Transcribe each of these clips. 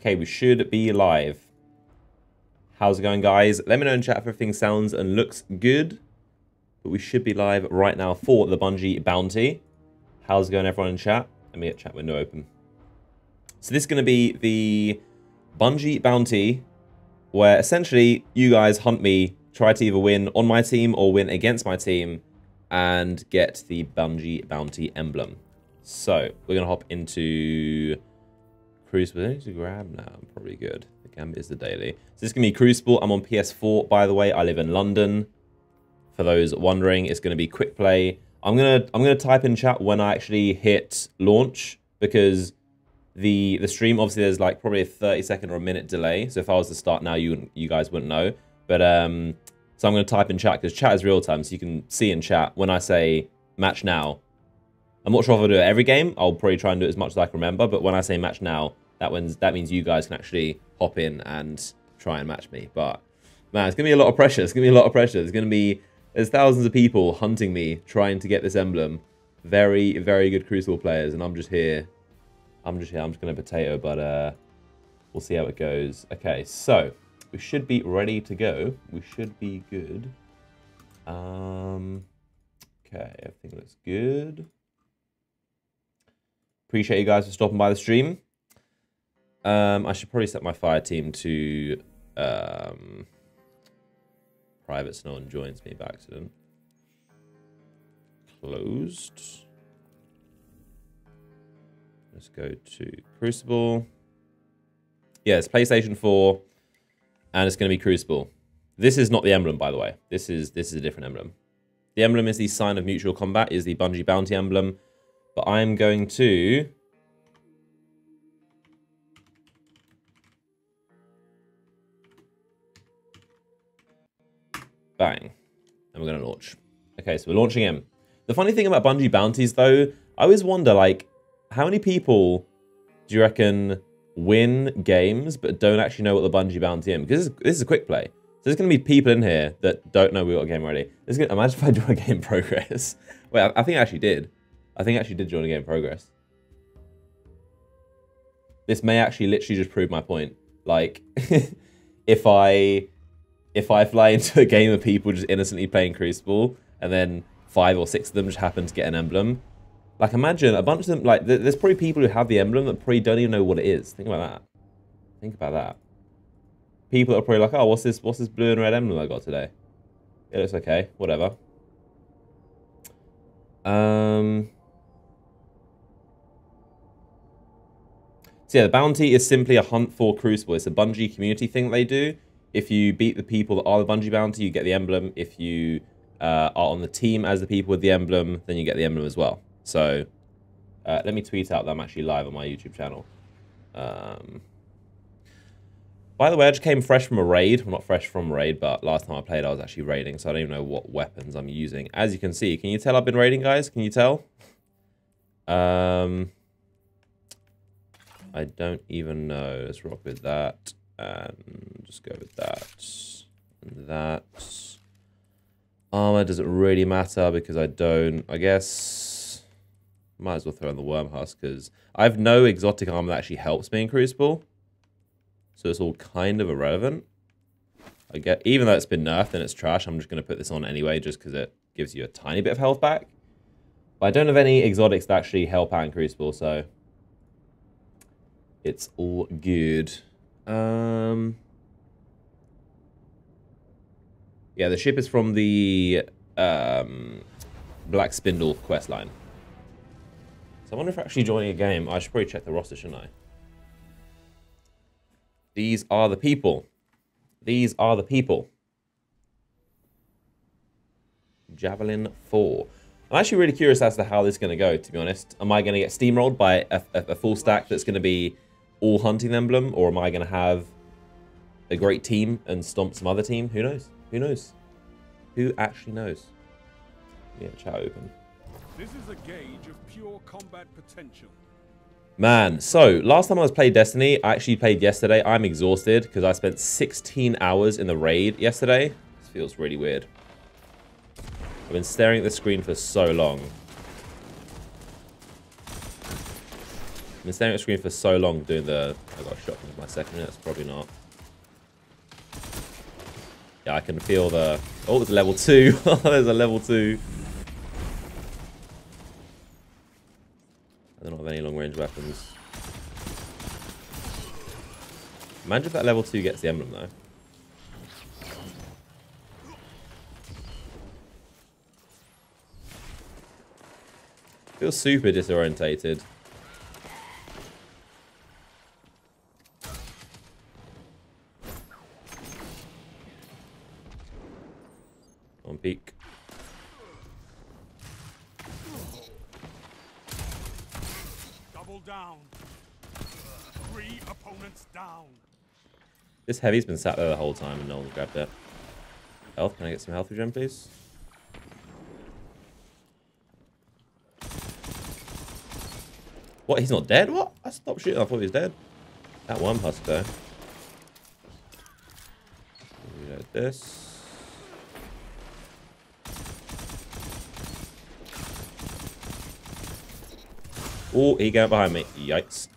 Okay, we should be live. How's it going, guys? Let me know in chat if everything sounds and looks good. But we should be live right now for the Bungie bounty. How's it going, everyone in chat? Let me get chat window open. So this is going to be the Bungie bounty, where essentially you guys hunt me, try to either win on my team or win against my team, and get the Bungie bounty emblem. So we're going to hop into Crucible. I need to grab now. I'm probably good. The Gambit is the daily. So this is going to be Crucible. I'm on PS4, by the way. I live in London. For those wondering, it's going to be Quickplay. I'm gonna type in chat when I actually hit launch, because the stream, obviously there's like probably a 30-second or a minute delay. So if I was to start now, you guys wouldn't know. But so I'm gonna type in chat, because chat is real time, so you can see in chat when I say match now. I'm not sure if I'll do it every game. I'll probably try and do it as much as I can remember. But when I say match now, that means you guys can actually hop in and try and match me. But man, it's gonna be a lot of pressure. It's gonna be a lot of pressure. There's thousands of people hunting me, trying to get this emblem. Very, very good Crucible players, and I'm just here. I'm just going to potato, but we'll see how it goes. Okay, so we should be ready to go. We should be good. Okay, everything looks good. Appreciate you guys for stopping by the stream. I should probably set my fire team to private so no one joins me by accident. Closed. Let's go to Crucible. Yeah, it's PlayStation 4, and it's going to be Crucible. This is not the emblem, by the way. This is a different emblem. The emblem is the sign of mutual combat, is the Bungie bounty emblem. But I'm going to bang. And we're going to launch. Okay, so we're launching him. The funny thing about Bungie bounties, though, I always wonder, like, how many people do you reckon win games but don't actually know what the Bungie bounty is? Because this is a quick play. So there's going to be people in here that don't know we got a game ready. Imagine if I join a game in progress. Wait, I think I actually did. I think I actually did join a game in progress. This may actually literally just prove my point. Like, if I fly into a game of people just innocently playing Crucible, and then 5 or 6 of them just happen to get an emblem, like imagine a bunch of them, like there's probably people who have the emblem that probably don't even know what it is. Think about that. Think about that. People are probably like, oh, what's this blue and red emblem I got today? It looks okay, whatever. So yeah, the bounty is simply a hunt for Crucible. It's a Bungie community thing they do. If you beat the people that are the Bungie bounty, you get the emblem. If you are on the team as the people with the emblem, then you get the emblem as well. So let me tweet out that I'm actually live on my YouTube channel. By the way, I just came fresh from a raid. Well, not fresh from a raid, but last time I played, I was actually raiding, so I don't even know what weapons I'm using. As you can see, can you tell I've been raiding, guys? Can you tell? I don't even know. Let's rock with that. And just go with that. And that. Armor doesn't really matter because I don't. I guess might as well throw in the worm husk because I have no exotic armor that actually helps me in Crucible. So it's all kind of irrelevant. I get, even though it's been nerfed and it's trash, I'm just going to put this on anyway just because it gives you a tiny bit of health back. But I don't have any exotics that actually help out in Crucible, so it's all good. Yeah, the ship is from the Black Spindle questline. So I wonder if actually joining a game, I should probably check the roster, shouldn't I? These are the people. These are the people. Javelin 4. I'm actually really curious as to how this is going to go, to be honest. Am I going to get steamrolled by a full stack that's going to be all hunting emblem, or am I going to have a great team and stomp some other team? Who knows? Who knows? Who actually knows? Yeah, chat open. This is a gauge of pure combat potential. Man, so last time I was playing Destiny, I actually played yesterday. I'm exhausted because I spent 16 hours in the raid yesterday. This feels really weird. I've been staring at the screen for so long. I've been staring at the screen for so long doing the... I got a shot with my second minute. That's probably not. Yeah, I can feel the... Oh, there's a level 2. There's a level 2. I don't have any long-range weapons. Imagine if that level 2 gets the emblem, though. Feels super disorientated. On peak. Double down. 3 opponents down. This heavy's been sat there the whole time and no one's grabbed it. Health, can I get some health regen, please? What? He's not dead? What? I stopped shooting. I thought he was dead. That one husk though. Reload this. Oh, he got behind me. Yikes.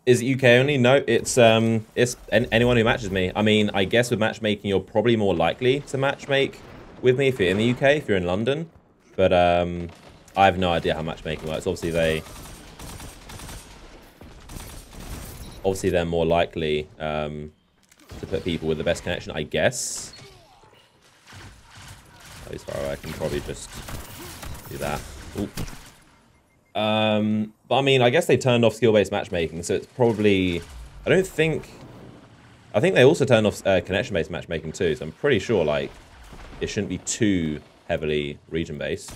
Is it UK only? No, it's anyone who matches me. I mean, I guess with matchmaking, you're probably more likely to matchmake with me if you're in the UK, if you're in London. But I have no idea how matchmaking works. Obviously, they're more likely to put people with the best connection, I guess. At least far away, I can probably just do that. Oop. But I mean, I guess they turned off skill-based matchmaking, so it's probably... I think they also turned off connection-based matchmaking too, so I'm pretty sure, like, it shouldn't be too heavily region-based.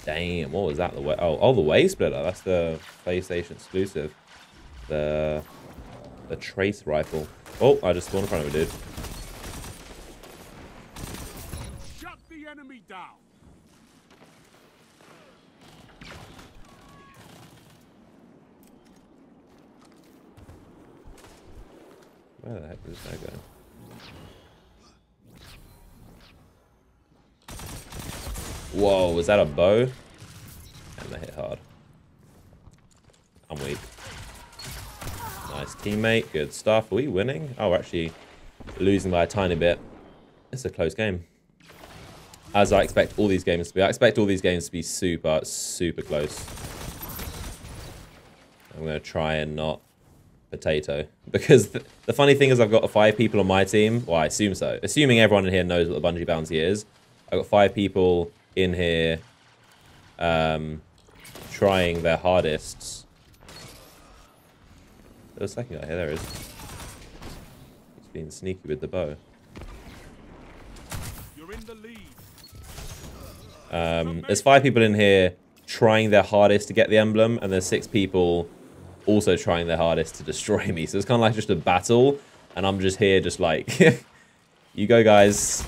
Damn, what was that? Oh, the Wave Splitter. That's the PlayStation exclusive. The Trace Rifle. Oh, I just spawned in front of a dude. Shut the enemy down. Where the heck did this guy go? Whoa, was that a bow? And they hit hard. I'm weak. Nice teammate, good stuff. Are we winning? Oh, we're actually losing by a tiny bit. It's a close game. As I expect all these games to be. I expect all these games to be super, super close. I'm going to try and not potato. Because the funny thing is I've got 5 people on my team. Well, I assume so. Assuming everyone in here knows what the Bungie bounty is. I've got 5 people in here trying their hardest. There's a second guy here. There he is. He's being sneaky with the bow. You're in the lead. There's 5 people in here trying their hardest to get the emblem, and there's 6 people also trying their hardest to destroy me. So it's kind of like just a battle, and I'm just here just like, you go, guys.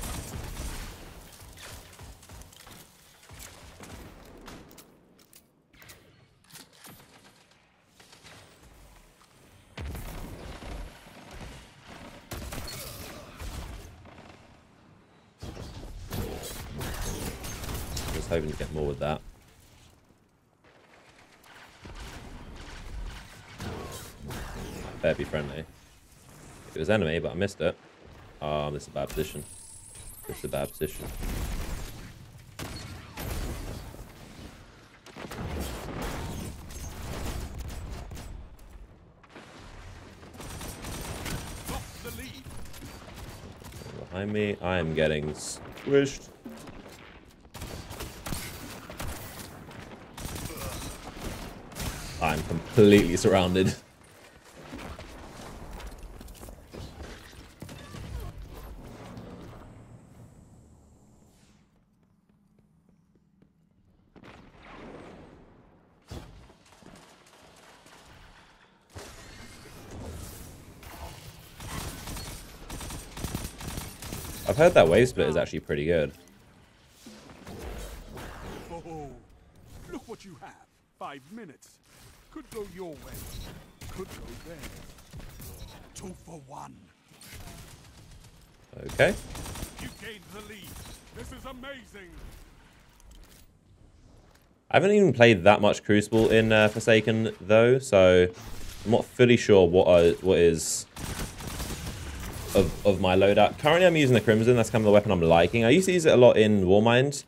Hoping to get more with that. Better be friendly. It was enemy, but I missed it. Oh, this is a bad position. This is a bad position. Behind me, I am getting squished. I'm completely surrounded. I've heard that wave split is actually pretty good. Oh, look what you have. 5 minutes. Could go your way. Could go there. 2 for 1. Okay. You gained the lead. This is amazing. I haven't even played that much Crucible in Forsaken though, so I'm not fully sure what is of my loadout. Currently, I'm using the Crimson. That's kind of the weapon I'm liking. I used to use it a lot in Warmind,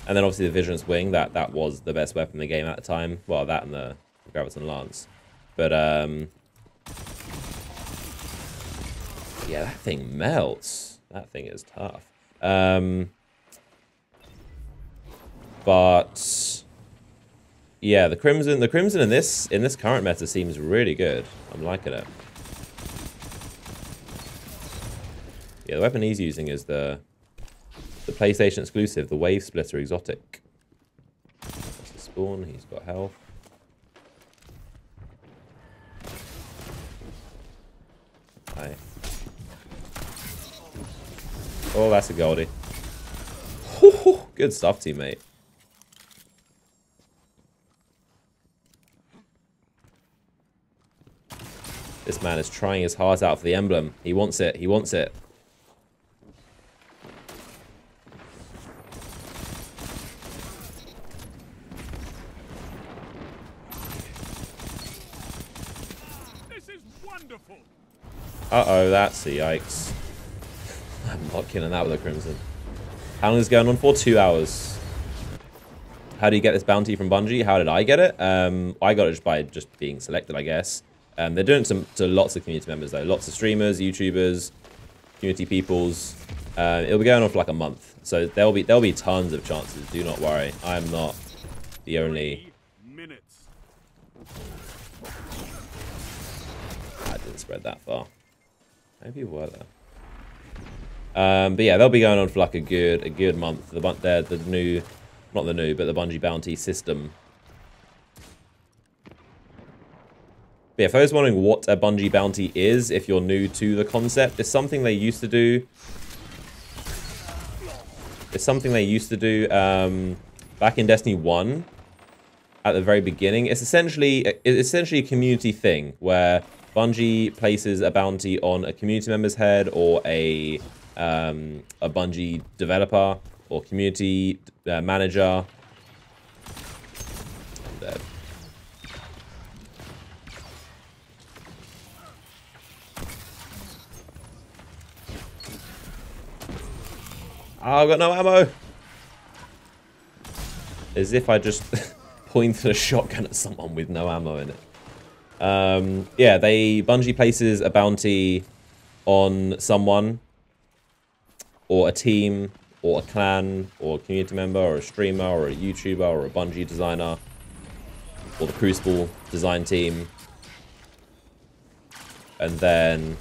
and then obviously the Vigilance Wing. That was the best weapon in the game at the time. Well, that and the Graviton Lance. But yeah, that thing melts. That thing is tough. But yeah, the Crimson in this current meta seems really good. I'm liking it. Yeah, the weapon he's using is the PlayStation exclusive, the Wave Splitter Exotic. That's the spawn. He's got health. Hi. Oh, that's a goldie. Good stuff, teammate. This man is trying his heart out for the emblem. He wants it. He wants it. This is wonderful. Uh-oh, that's a yikes. I'm not killing that with a Crimson. How long is it going on for? 2 hours. How do you get this bounty from Bungie? How did I get it? I got it just by being selected, I guess. They're doing it to lots of community members, though. Lots of streamers, YouTubers, community peoples. It'll be going on for like a month. So there'll be tons of chances. Do not worry. I'm not the only... I didn't spread that far. How many people were there? But yeah, they'll be going on for like a good month. The new, not the new, but the Bungie bounty system. But yeah, for those wondering what a Bungie bounty is, if you're new to the concept, it's something they used to do. It's something they used to do back in Destiny 1 at the very beginning. It's essentially a community thing where Bungie places a bounty on a community member's head or a Bungie developer or community manager. I'm dead. Oh, I've got no ammo. As if I just pointed a shotgun at someone with no ammo in it. Yeah, Bungie places a bounty on someone, or a team, or a clan, or a community member, or a streamer, or a YouTuber, or a Bungie designer, or the Crucible design team. And then...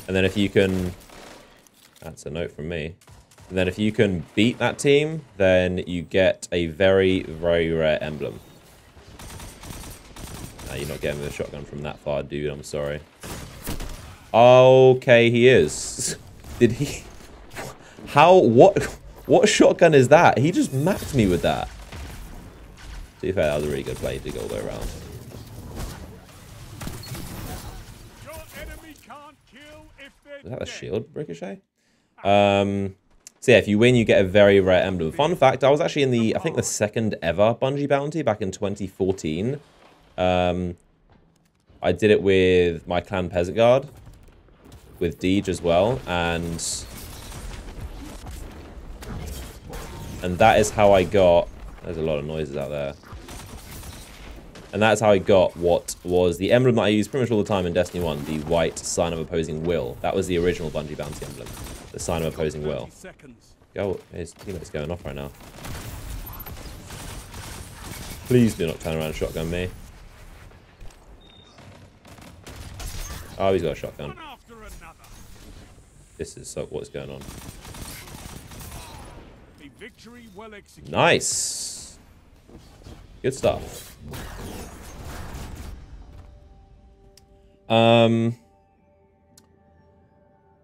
if you can... That's a note from me. And then if you can beat that team, then you get a very, very rare emblem. You're not getting with a shotgun from that far, dude. I'm sorry. Okay, he is. Did he... How... What shotgun is that? He just mapped me with that. To be fair, that was a really good play to go all the way around. Is that a shield ricochet? So yeah, if you win, you get a very rare emblem. Fun fact, I was actually in the, I think the second ever Bungie bounty back in 2014. I did it with my clan Peasant Guard, with Deej as well, and that is how I got, there's a lot of noises out there. And that's how I got what was the emblem that I used pretty much all the time in Destiny 1, the white sign of opposing will. That was the original Bungie bounty emblem, the sign of opposing will. Go, his teammate's going off right now. Please do not turn around and shotgun me. Oh, he's got a shotgun. This is so, what's going on. Nice. Good stuff. But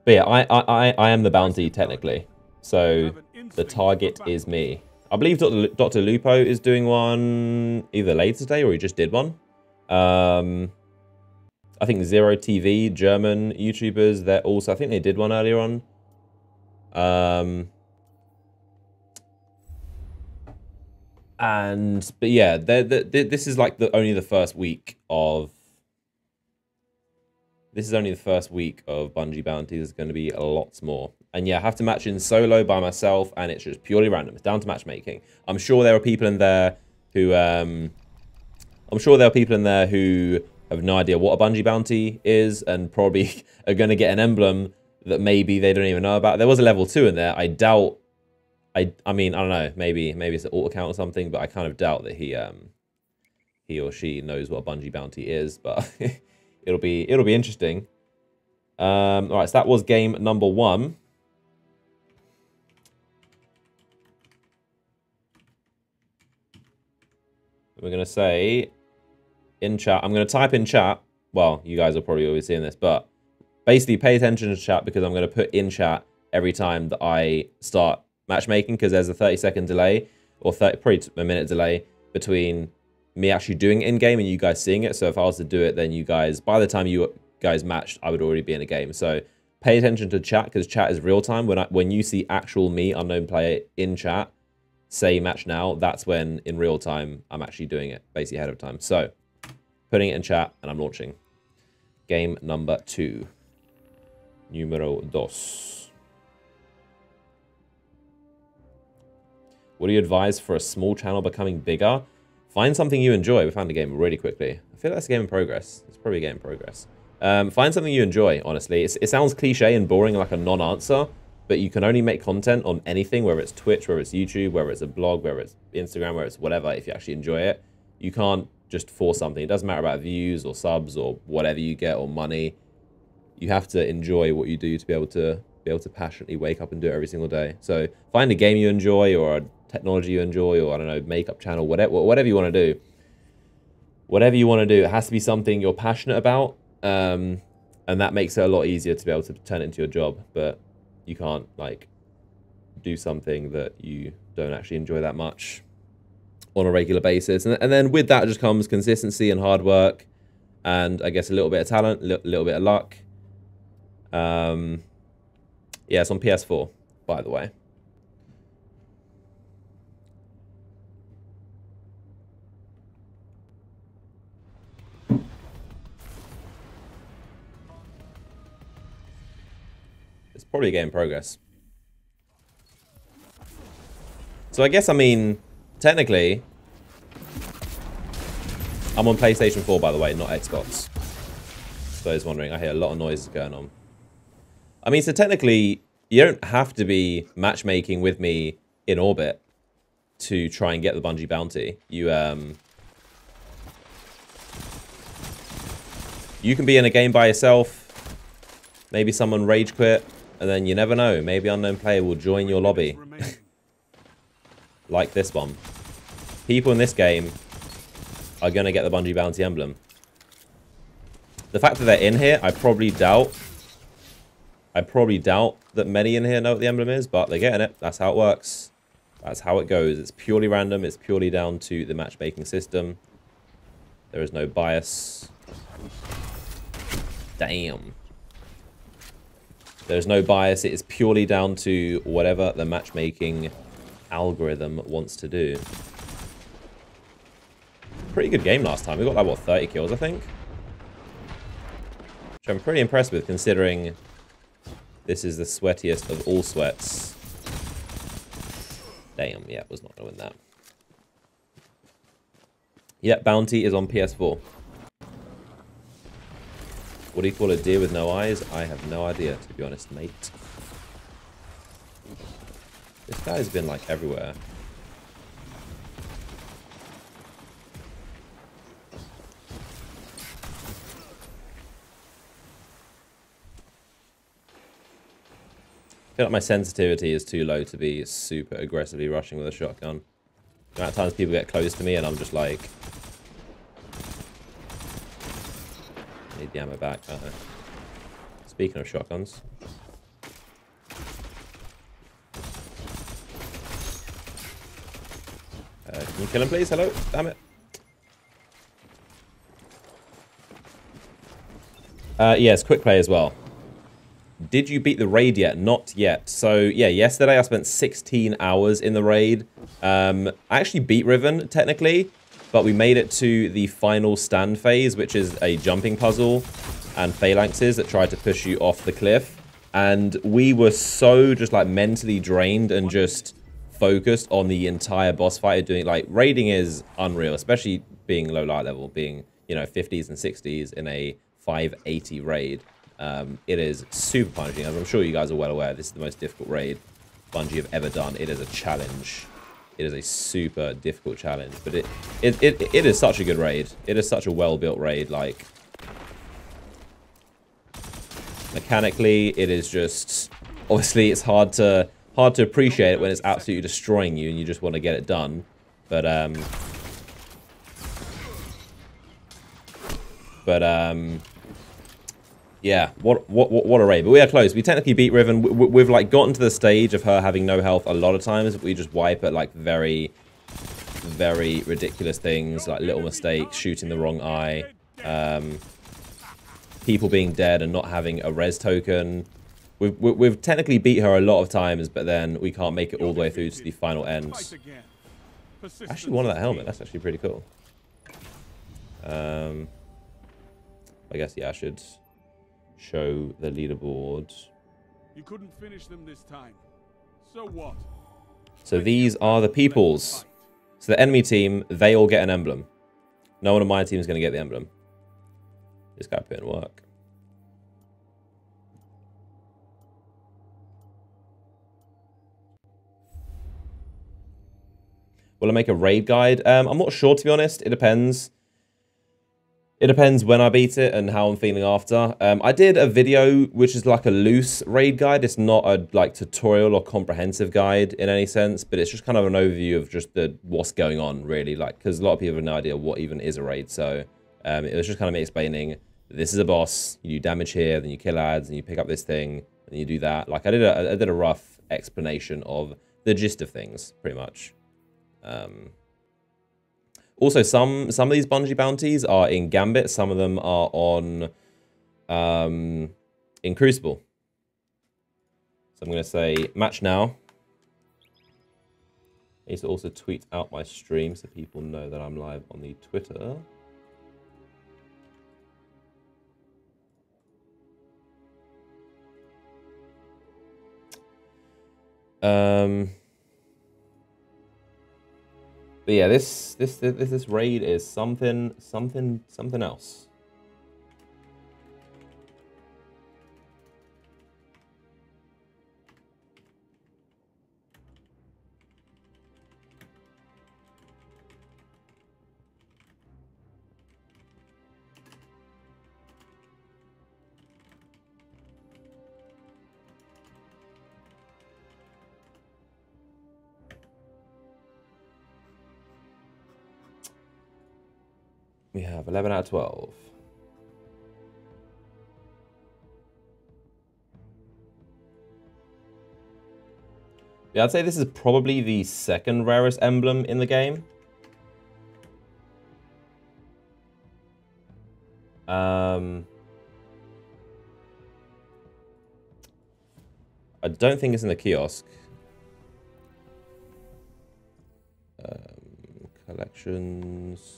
yeah, I am the bounty technically, so the target is me. I believe Dr. Lupo is doing one either later today or he just did one. I think Zero TV, German YouTubers, they're also, I think they did one earlier on. But yeah, this is like only the first week of. This is only the first week of Bungie bounties. There's going to be lots more. And yeah, I have to match in solo by myself, and it's just purely random. It's down to matchmaking. I'm sure there are people in there who have no idea what a Bungie bounty is, and probably are going to get an emblem that maybe they don't even know about. There was a level 2 in there. I doubt. I mean, I don't know. Maybe it's an alt account or something, but I kind of doubt that he or she knows what a Bungie bounty is. But it'll be interesting. All right, so that was game number 1. We're going to say in chat, I'm going to type in chat. Well, you guys are probably always seeing this, but basically pay attention to chat, because I'm going to put in chat every time that I start matchmaking, because there's a 30-second delay, or probably a minute delay between me actually doing it in-game and you guys seeing it. So if I was to do it, then you guys, by the time you guys matched, I would already be in a game. So pay attention to chat, because chat is real time. When you see actual me, unknown player, in chat, say match now, that's when in real time I'm actually doing it, basically ahead of time. So putting it in chat, and I'm launching game number 2. Numero dos. What do you advise for a small channel becoming bigger? Find something you enjoy. We found a game really quickly. I feel like that's a game in progress. It's probably a game in progress. Find something you enjoy, honestly. It sounds cliche and boring, like a non-answer, but you can only make content on anything, whether it's Twitch, whether it's YouTube, whether it's a blog, whether it's Instagram, whether it's whatever, if you actually enjoy it. You can't just force something. It doesn't matter about views or subs or whatever you get or money. You have to enjoy what you do to be able to passionately wake up and do it every single day. So find a game you enjoy, or a technology you enjoy, or I don't know, makeup channel, whatever you want to do. Whatever you want to do, it has to be something you're passionate about, and that makes it a lot easier to be able to turn it into your job. But you can't like do something that you don't actually enjoy that much on a regular basis. And then with that just comes consistency and hard work, and I guess a little bit of talent, a little bit of luck. Yeah, it's on PS4, by the way. It's probably a game in progress. So I guess, I mean, technically, I'm on PlayStation 4, by the way, not Xbox. For those wondering, I hear a lot of noises going on. I mean, so technically, you don't have to be matchmaking with me in orbit to try and get the Bungie bounty. You can be in a game by yourself. Maybe someone rage quit, and then you never know. Maybe unknown player will join your lobby. Like this one. People in this game are going to get the Bungie bounty emblem. The fact that they're in here, I probably doubt that many in here know what the emblem is, but they're getting it. That's how it works. That's how it goes. It's purely random. It's purely down to the matchmaking system. There is no bias. Damn. There's no bias. It is purely down to whatever the matchmaking algorithm wants to do. Pretty good game last time. We got like, what, 30 kills, I think? Which I'm pretty impressed with, considering this is the sweatiest of all sweats. Damn, yeah, was not going to win that. Yeah, bounty is on PS4. What do you call a deer with no eyes? I have no idea, to be honest, mate. This guy's been, like, everywhere. I feel like my sensitivity is too low to be super aggressively rushing with a shotgun. The amount of times people get close to me and I'm just like... I need the ammo back, don't I? Speaking of shotguns... can you kill him, please? Hello? Damn it. Yes, Quickplay as well. did you beat the raid yet? Not yet. So, yeah, yesterday I spent 16 hours in the raid. I actually beat Riven, technically, but we made it to the final stand phase, which is a jumping puzzle and phalanxes that try to push you off the cliff. And we were so just, like, mentally drained and just focused on the entire boss fight. Doing, like, raiding is unreal, especially being low light level, being, you know, 50s and 60s in a 580 raid. It is super punishing, as I'm sure you guys are well aware. This is the most difficult raid Bungie have ever done. It is a challenge. It is a super difficult challenge, but it is such a good raid. It is such a well-built raid. Like, mechanically, it is just, obviously it's hard to appreciate it when it's absolutely destroying you and you just want to get it done. But yeah, what a raid. But we are close. We technically beat Riven. We've like gotten to the stage of her having no health a lot of times. We just wipe at like very, very ridiculous things, like little mistakes, shooting the wrong eye, people being dead and not having a res token. We've technically beat her a lot of times, but then we can't make it all the way through to the final end. Actually, one of that helmet. That's actually pretty cool. I guess, yeah, I should show the leaderboard. You couldn't finish them this time. So what? So these are the peoples. So the enemy team, they all get an emblem. No one on my team is going to get the emblem. This guy put in work. Will I make a raid guide? I'm not sure, to be honest. It depends. It depends when I beat it and how I'm feeling after. I did a video which is like a loose raid guide. It's not a like tutorial or comprehensive guide in any sense, but it's just kind of an overview of just what's going on, really. Like, because a lot of people have no idea what even is a raid. So it was just kind of me explaining, this is a boss. You do damage here, then you kill ads, and you pick up this thing, and you do that. Like, I did a rough explanation of the gist of things, pretty much. Also, some of these Bungie bounties are in Gambit. Some of them are on in Crucible. So I'm going to say match now. I need to also tweet out my stream so people know that I'm live on the Twitter. But yeah, this raid is something else. We have 11 out of 12. Yeah, I'd say this is probably the second rarest emblem in the game. I don't think it's in the kiosk. Collections.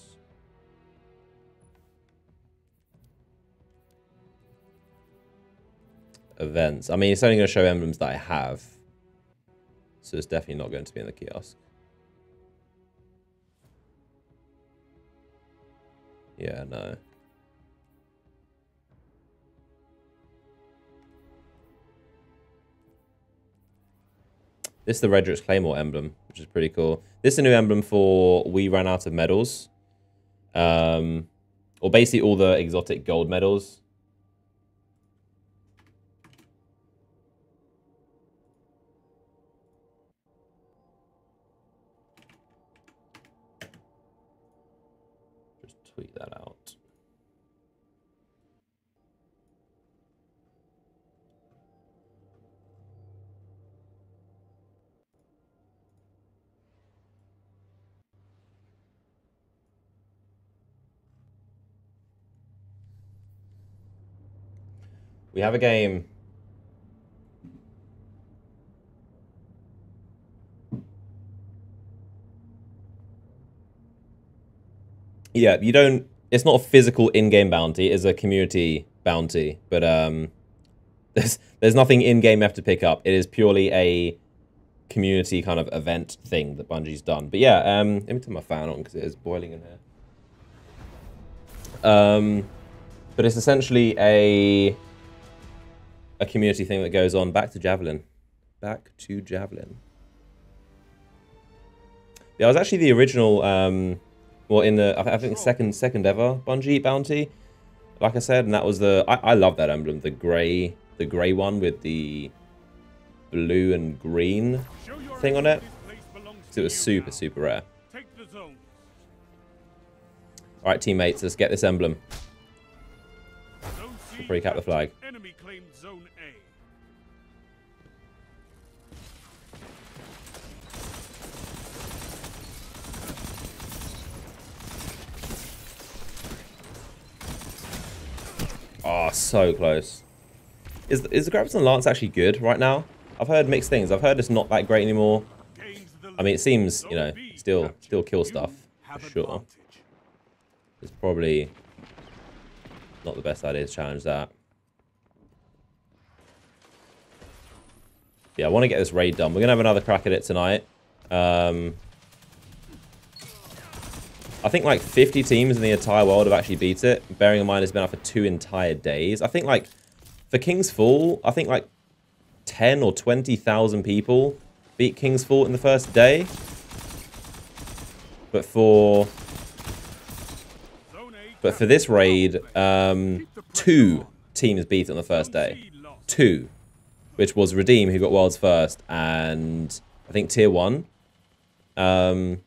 Events. I mean, it's only going to show emblems that I have. So it's definitely not going to be in the kiosk. Yeah, no. This is the Redrick's Claymore emblem, which is pretty cool. This is a new emblem for we ran out of medals. Or basically all the exotic gold medals. Just tweet that out. We have a game. Yeah, you don't... It's not a physical in-game bounty. It's a community bounty. But there's nothing in-game left to pick up. It is purely a community kind of event thing that Bungie's done. But yeah, let me turn my fan on because it is boiling in here. But it's essentially a community thing that goes on. Back to Javelin. Back to Javelin. Yeah, I was actually the original, well, in the, I think second ever Bungie bounty, like I said, and that was the, I love that emblem, the grey one with the blue and green thing on it. So it was super, super rare. Alright, teammates, let's get this emblem. Before you cap the flag. Enemy claimed zone A. Oh, so close. Is the Grabs and Lance actually good right now? I've heard mixed things. I've heard it's not that great anymore. I mean, it seems, you know, still kill stuff, for sure. It's probably not the best idea to challenge that. Yeah, I want to get this raid done. We're going to have another crack at it tonight. I think like 50 teams in the entire world have actually beat it. Bearing in mind it's been out for 2 entire days. I think like for King's Fall, I think like 10 or 20,000 people beat King's Fall in the first day. But for this raid, 2 teams beat it on the first day. 2. Which was Redeem, who got Worlds First, and I think Tier 1. And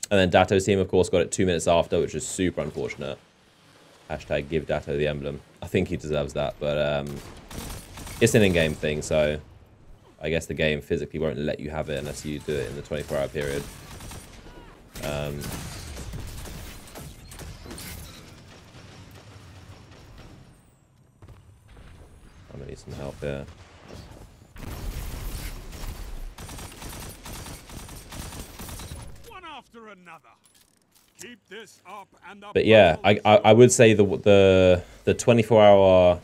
then Dato's team, of course, got it 2 minutes after, which is super unfortunate. Hashtag give Dato the emblem. I think he deserves that, but it's an in-game thing, so I guess the game physically won't let you have it unless you do it in the 24-hour period. I'm gonna need some help here. One after another. Keep this up and But yeah, I would say the 24-hour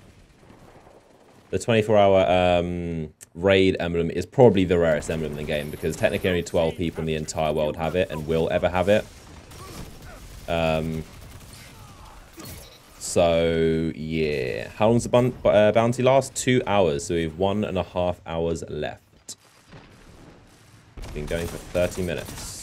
raid emblem is probably the rarest emblem in the game because technically only 12 people in the entire world have it and will ever have it. So yeah, how long's the bounty last? 2 hours, so we have 1.5 hours left. Been going for 30 minutes.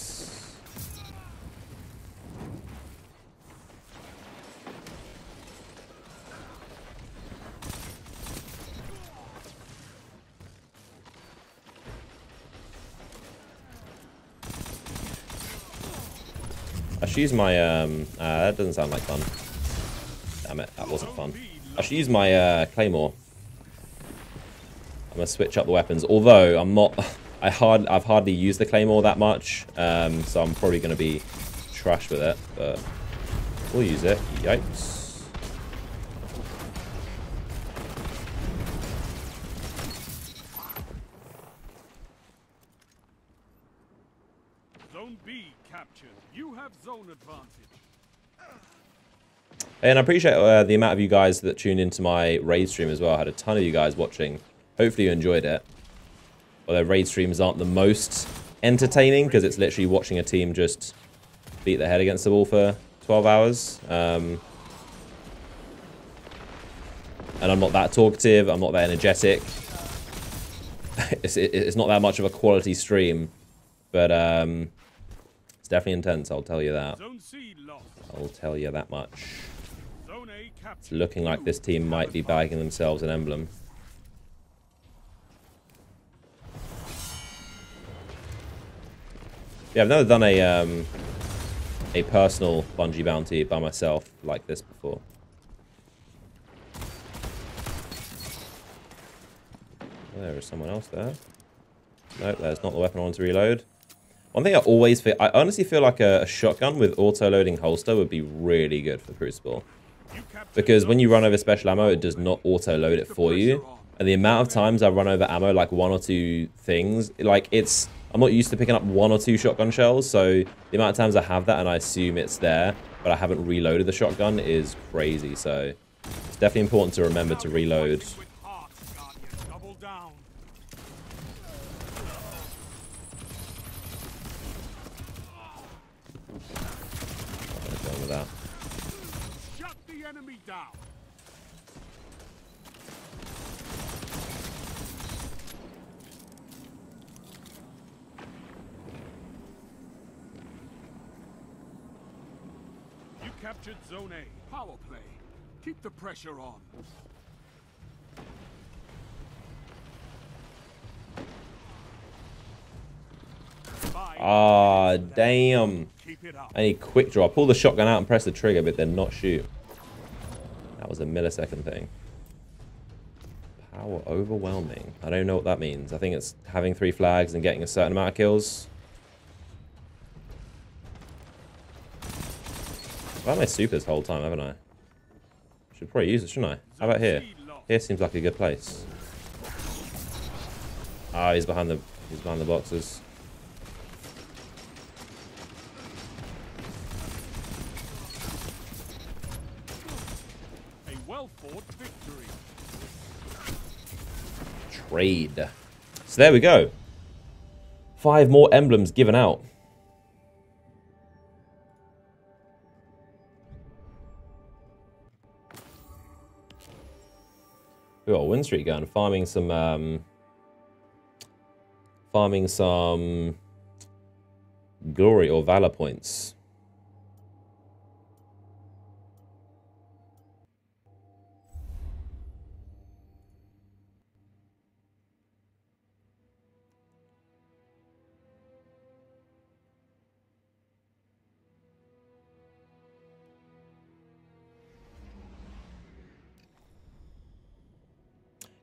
I should use my that doesn't sound like fun. Damn it, that wasn't fun. I should use my claymore. I'm gonna switch up the weapons. Although I'm not, I've hardly used the claymore that much, so I'm probably gonna be trash with it. But we'll use it. Yikes! Zone B captured. You have zone advantage. And I appreciate the amount of you guys that tuned into my raid stream as well. I had a ton of you guys watching. Hopefully you enjoyed it. Although raid streams aren't the most entertaining because it's literally watching a team just beat their head against the wall for 12 hours. And I'm not that talkative. I'm not that energetic. It's not that much of a quality stream. But it's definitely intense, I'll tell you that. I'll tell you that much. It's looking like this team might be bagging themselves an emblem. Yeah, I've never done a personal Bungie bounty by myself like this before. There is someone else there. Nope, that's not the weapon I want to reload. One thing I always feel, I honestly feel like a shotgun with auto-loading holster would be really good for Crucible. Because when you run over special ammo, it does not auto-load it for you. And the amount of times I run over ammo, like 1 or 2 things, like it's, I'm not used to picking up 1 or 2 shotgun shells, so the amount of times I have that and I assume it's there, but I haven't reloaded the shotgun is crazy. So it's definitely important to remember to reload. With that. Shut the enemy down. You captured Zone A. Power play. Keep the pressure on. Ah, damn. I need quick draw. Pull the shotgun out and press the trigger, but then not shoot. That was a millisecond thing. Power overwhelming. I don't know what that means. I think it's having 3 flags and getting a certain amount of kills. I've had my supers the whole time, haven't I? Should probably use it, shouldn't I? How about here? Here seems like a good place. Ah, he's behind the boxes. Well-fought victory. Trade. So there we go. 5 more emblems given out. We got a win streak going. Farming some glory or valor points.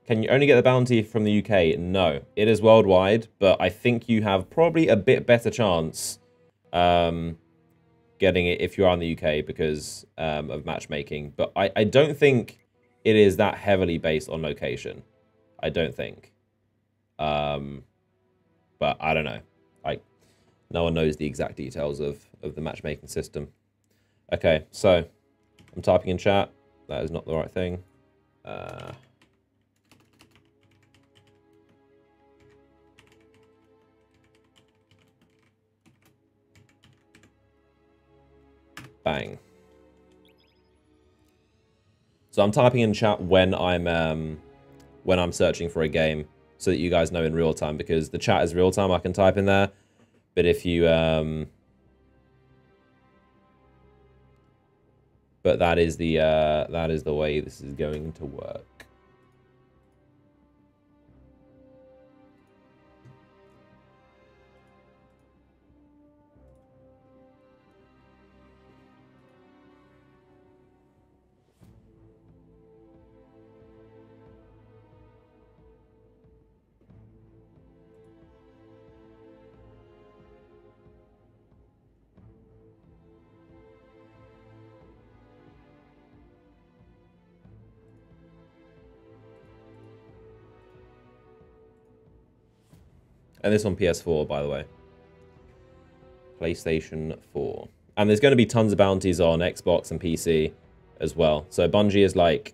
Can you only get the bounty from the UK? No. It is worldwide, but I think you have probably a bit better chance getting it if you are in the UK because of matchmaking. But I don't think it is that heavily based on location. I don't think. But I don't know. Like, no one knows the exact details of the matchmaking system. Okay, so I'm typing in chat. That is not the right thing. Bang. So I'm typing in chat when I'm searching for a game so that you guys know in real time, because the chat is real time. I can type in there, but if you but that is the way this is going to work. And this on PS4, by the way. PlayStation 4. And there's going to be tons of bounties on Xbox and PC as well. So Bungie is like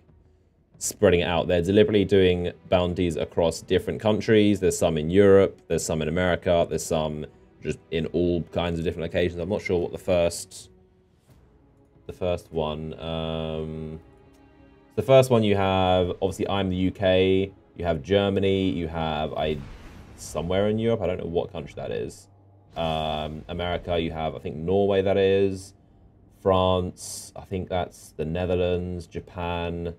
spreading it out. They're deliberately doing bounties across different countries. There's some in Europe. There's some in America. There's some just in all kinds of different locations. I'm not sure what the first one. The first one you have, obviously, I'm the UK. You have Germany. You have somewhere in Europe. I don't know what country that is. America, you have, I think, Norway, that is. France, I think that's the Netherlands. Japan,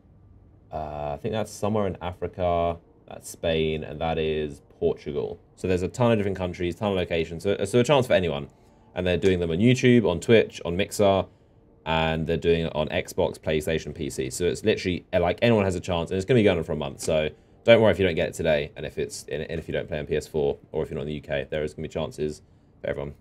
I think that's somewhere in Africa. That's Spain, and that is Portugal. So there's a ton of different countries, ton of locations. So a chance for anyone. And they're doing them on YouTube, on Twitch, on Mixer, and they're doing it on Xbox, PlayStation, PC. So it's literally like anyone has a chance, and it's going to be going on for a month. So don't worry if you don't get it today, and if you don't play on PS4 or if you're not in the UK, there is going to be chances for everyone.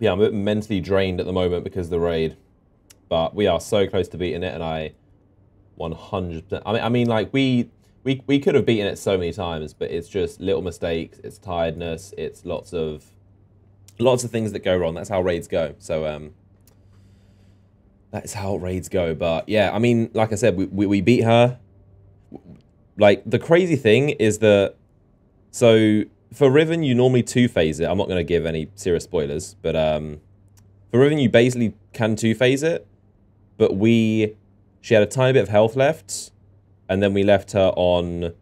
Yeah, I'm a bit mentally drained at the moment because of the raid. But we are so close to beating it, and I 100%... I mean, like, we could have beaten it so many times, but it's just little mistakes, it's tiredness, it's lots of things that go wrong. That's how raids go. So, that is how raids go. But, yeah, I mean, like I said, we beat her. Like, the crazy thing is that... So, for Riven, you normally two-phase it. I'm not going to give any serious spoilers, but for Riven, you basically can two-phase it. But she had a tiny bit of health left, and then we left her on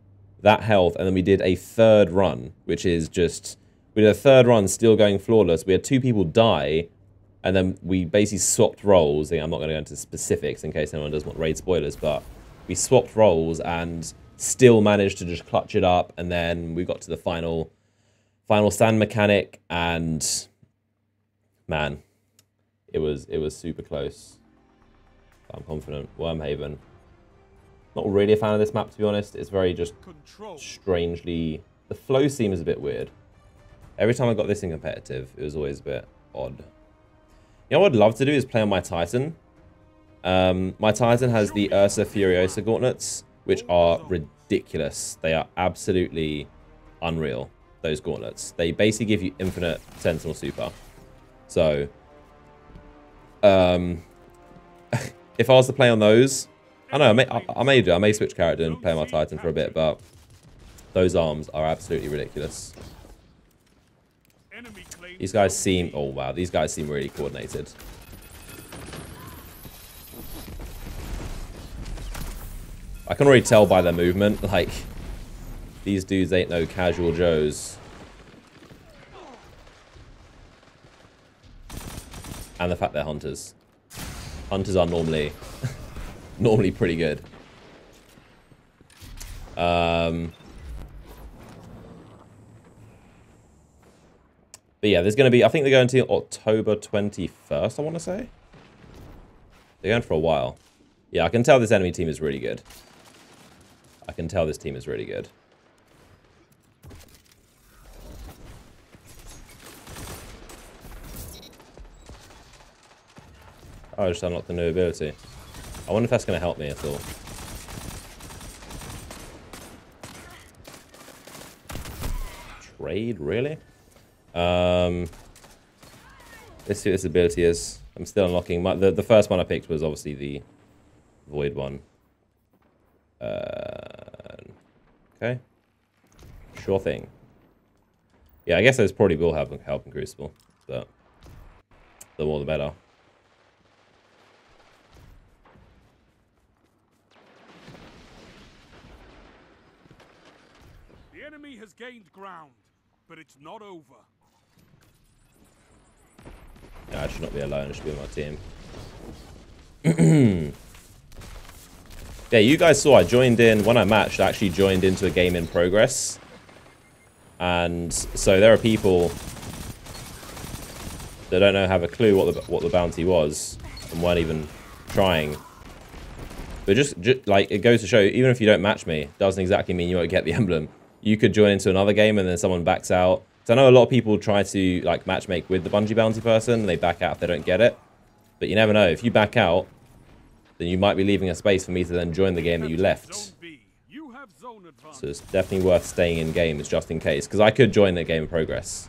that health, and then we did a third run, which is just... We did a third run still going flawless. We had 2 people die, and then we basically swapped roles. I'm not going to go into specifics in case anyone doesn't want raid spoilers, but we swapped roles and still managed to just clutch it up, and then we got to the final stand mechanic, and man, it was super close. I'm confident. Wormhaven. Not really a fan of this map, to be honest. It's very just strangely... The flow seems a bit weird. Every time I got this in competitive, it was always a bit odd. You know what I'd love to do is play on my Titan. My Titan has the Ursa Furiosa gauntlets, which are ridiculous. They are absolutely unreal, those gauntlets. They basically give you infinite Sentinel super. So, if I was to play on those, I don't know, I may switch character and play my Titan for a bit, but those arms are absolutely ridiculous. These guys seem... Oh, wow. These guys seem really coordinated. I can already tell by their movement, like, these dudes ain't no casual Joes. And the fact they're hunters. Hunters are normally... normally pretty good. But yeah, there's going to be... I think they're going to October 21st, I want to say. They're going for a while. Yeah, I can tell this enemy team is really good. I can tell this team is really good. Oh, I just unlocked the new ability. I wonder if that's going to help me at all. Trade, really? Let's see what this ability is. I'm still unlocking. The first one I picked was obviously the Void one. Okay. Sure thing. Yeah, I guess those probably will help in Crucible, but the more the better. The enemy has gained ground, but it's not over. Yeah, I should not be alone. I should be with my team. Yeah, you guys saw I joined in, when I matched, I actually joined into a game in progress. And so there are people that don't know, have a clue what the bounty was and weren't even trying. But just like, it goes to show, even if you don't match me, doesn't exactly mean you won't get the emblem. You could join into another game and then someone backs out. So I know a lot of people try to like matchmake with the Bungie bounty person and they back out if they don't get it. But you never know. If you back out, then you might be leaving a space for me to then join the game that you left. So it's definitely worth staying in games just in case, because I could join the game in progress,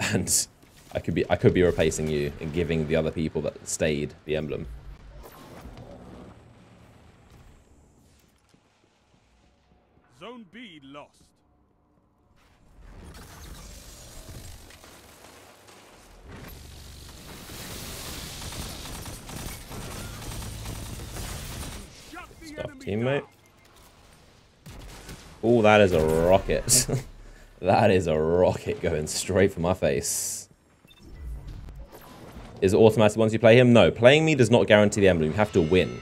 and I could be replacing you and giving the other people that stayed the emblem. Zone B lost. Stuff, teammate. Oh, that is a rocket. That is a rocket going straight for my face. Is it automatic once you play him? No, playing me does not guarantee the emblem. You have to win.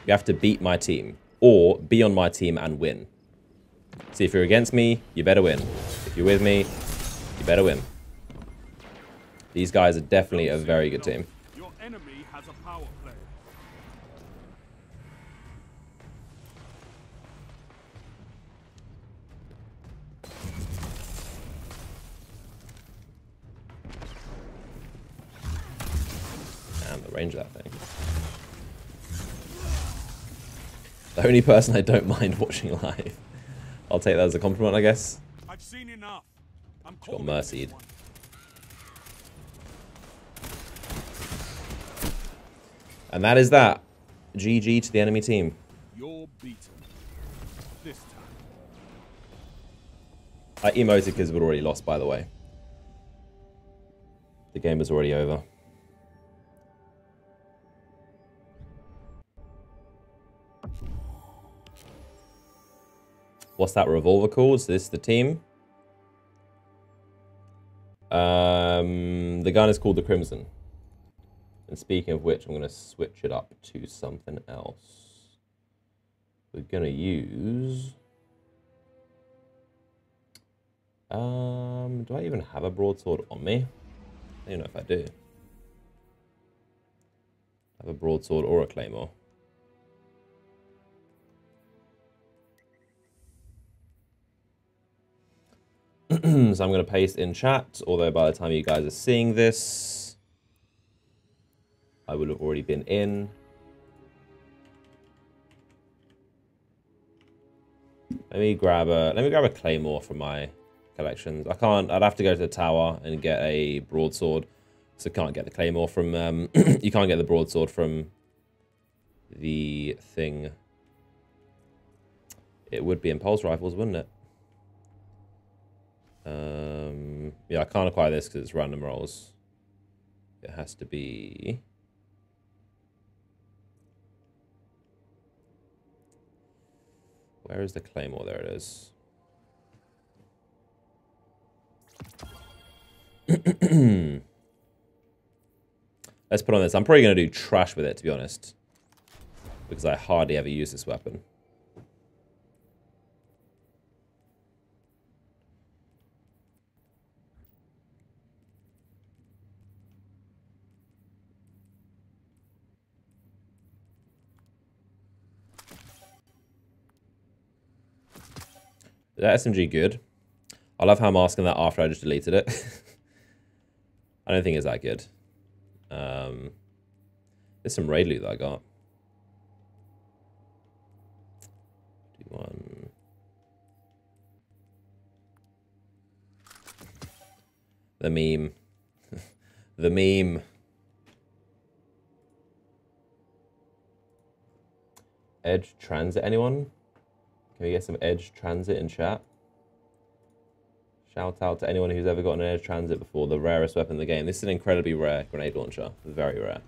You have to beat my team, or be on my team and win. See, if you're against me, you better win. If you're with me, you better win. These guys are definitely a very good team. Your enemy has a power play. Damn, the range of that thing. The only person I don't mind watching live. I'll take that as a compliment, I guess. I've seen enough. I'm Got mercied. And that is that. GG to the enemy team. You're beaten. This time. I emoted because we'd already lost, by the way. The game was already over. What's that revolver called? Is this the team? The gun is called the Crimson. And speaking of which, I'm going to switch it up to something else. We're going to use... do I even have a broadsword on me? I don't know if I do. I have a broadsword or a claymore. So I'm going to paste in chat, although by the time you guys are seeing this, I will have already been in. Let me grab a claymore from my collections. I'd have to go to the tower and get a broadsword. So can't get the claymore from you can't get the broadsword from the thing. It would be impulse rifles, wouldn't it? Yeah, I can't acquire this because it's random rolls. It has to be... Where is the claymore? There it is. Let's put on this. I'm probably going to do trash with it, to be honest. Because I hardly ever use this weapon. Is that SMG good? I love how I'm asking that after I just deleted it. I don't think it's that good. There's some raid loot that I got. D1. The meme. The meme. Edge transit, anyone? Can we get some edge transit in chat? Shout out to anyone who's ever gotten an edge transit before. The rarest weapon in the game. This is an incredibly rare grenade launcher. Very rare.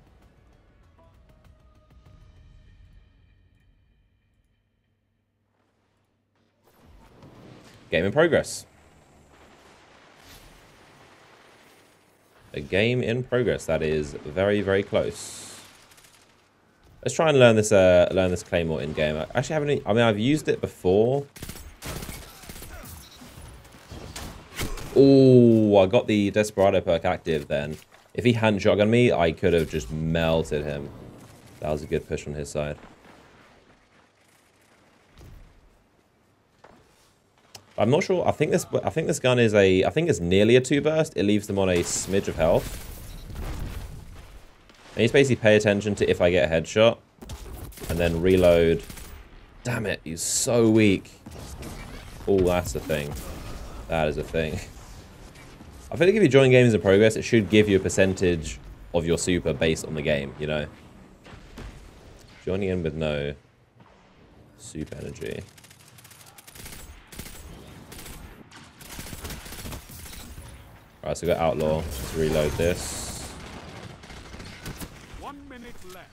Game in progress. A game in progress. That is very, very close. Let's try and learn this claymore in game. I actually haven't. I mean, I've used it before. Oh, I got the Desperado perk active then. If he hadn't shotgunned me, I could have just melted him. That was a good push on his side. I'm not sure. I think this gun is I think it's nearly a 2 burst. It leaves them on a smidge of health. And you just basically pay attention to if I get a headshot. And then reload. Damn it, he's so weak. Oh, that's the thing. That is a thing. I feel like if you join games in progress, it should give you a percentage of your super based on the game, you know? Joining in with no super energy. Alright, so we got Outlaw. Let's reload this. 1 minute left.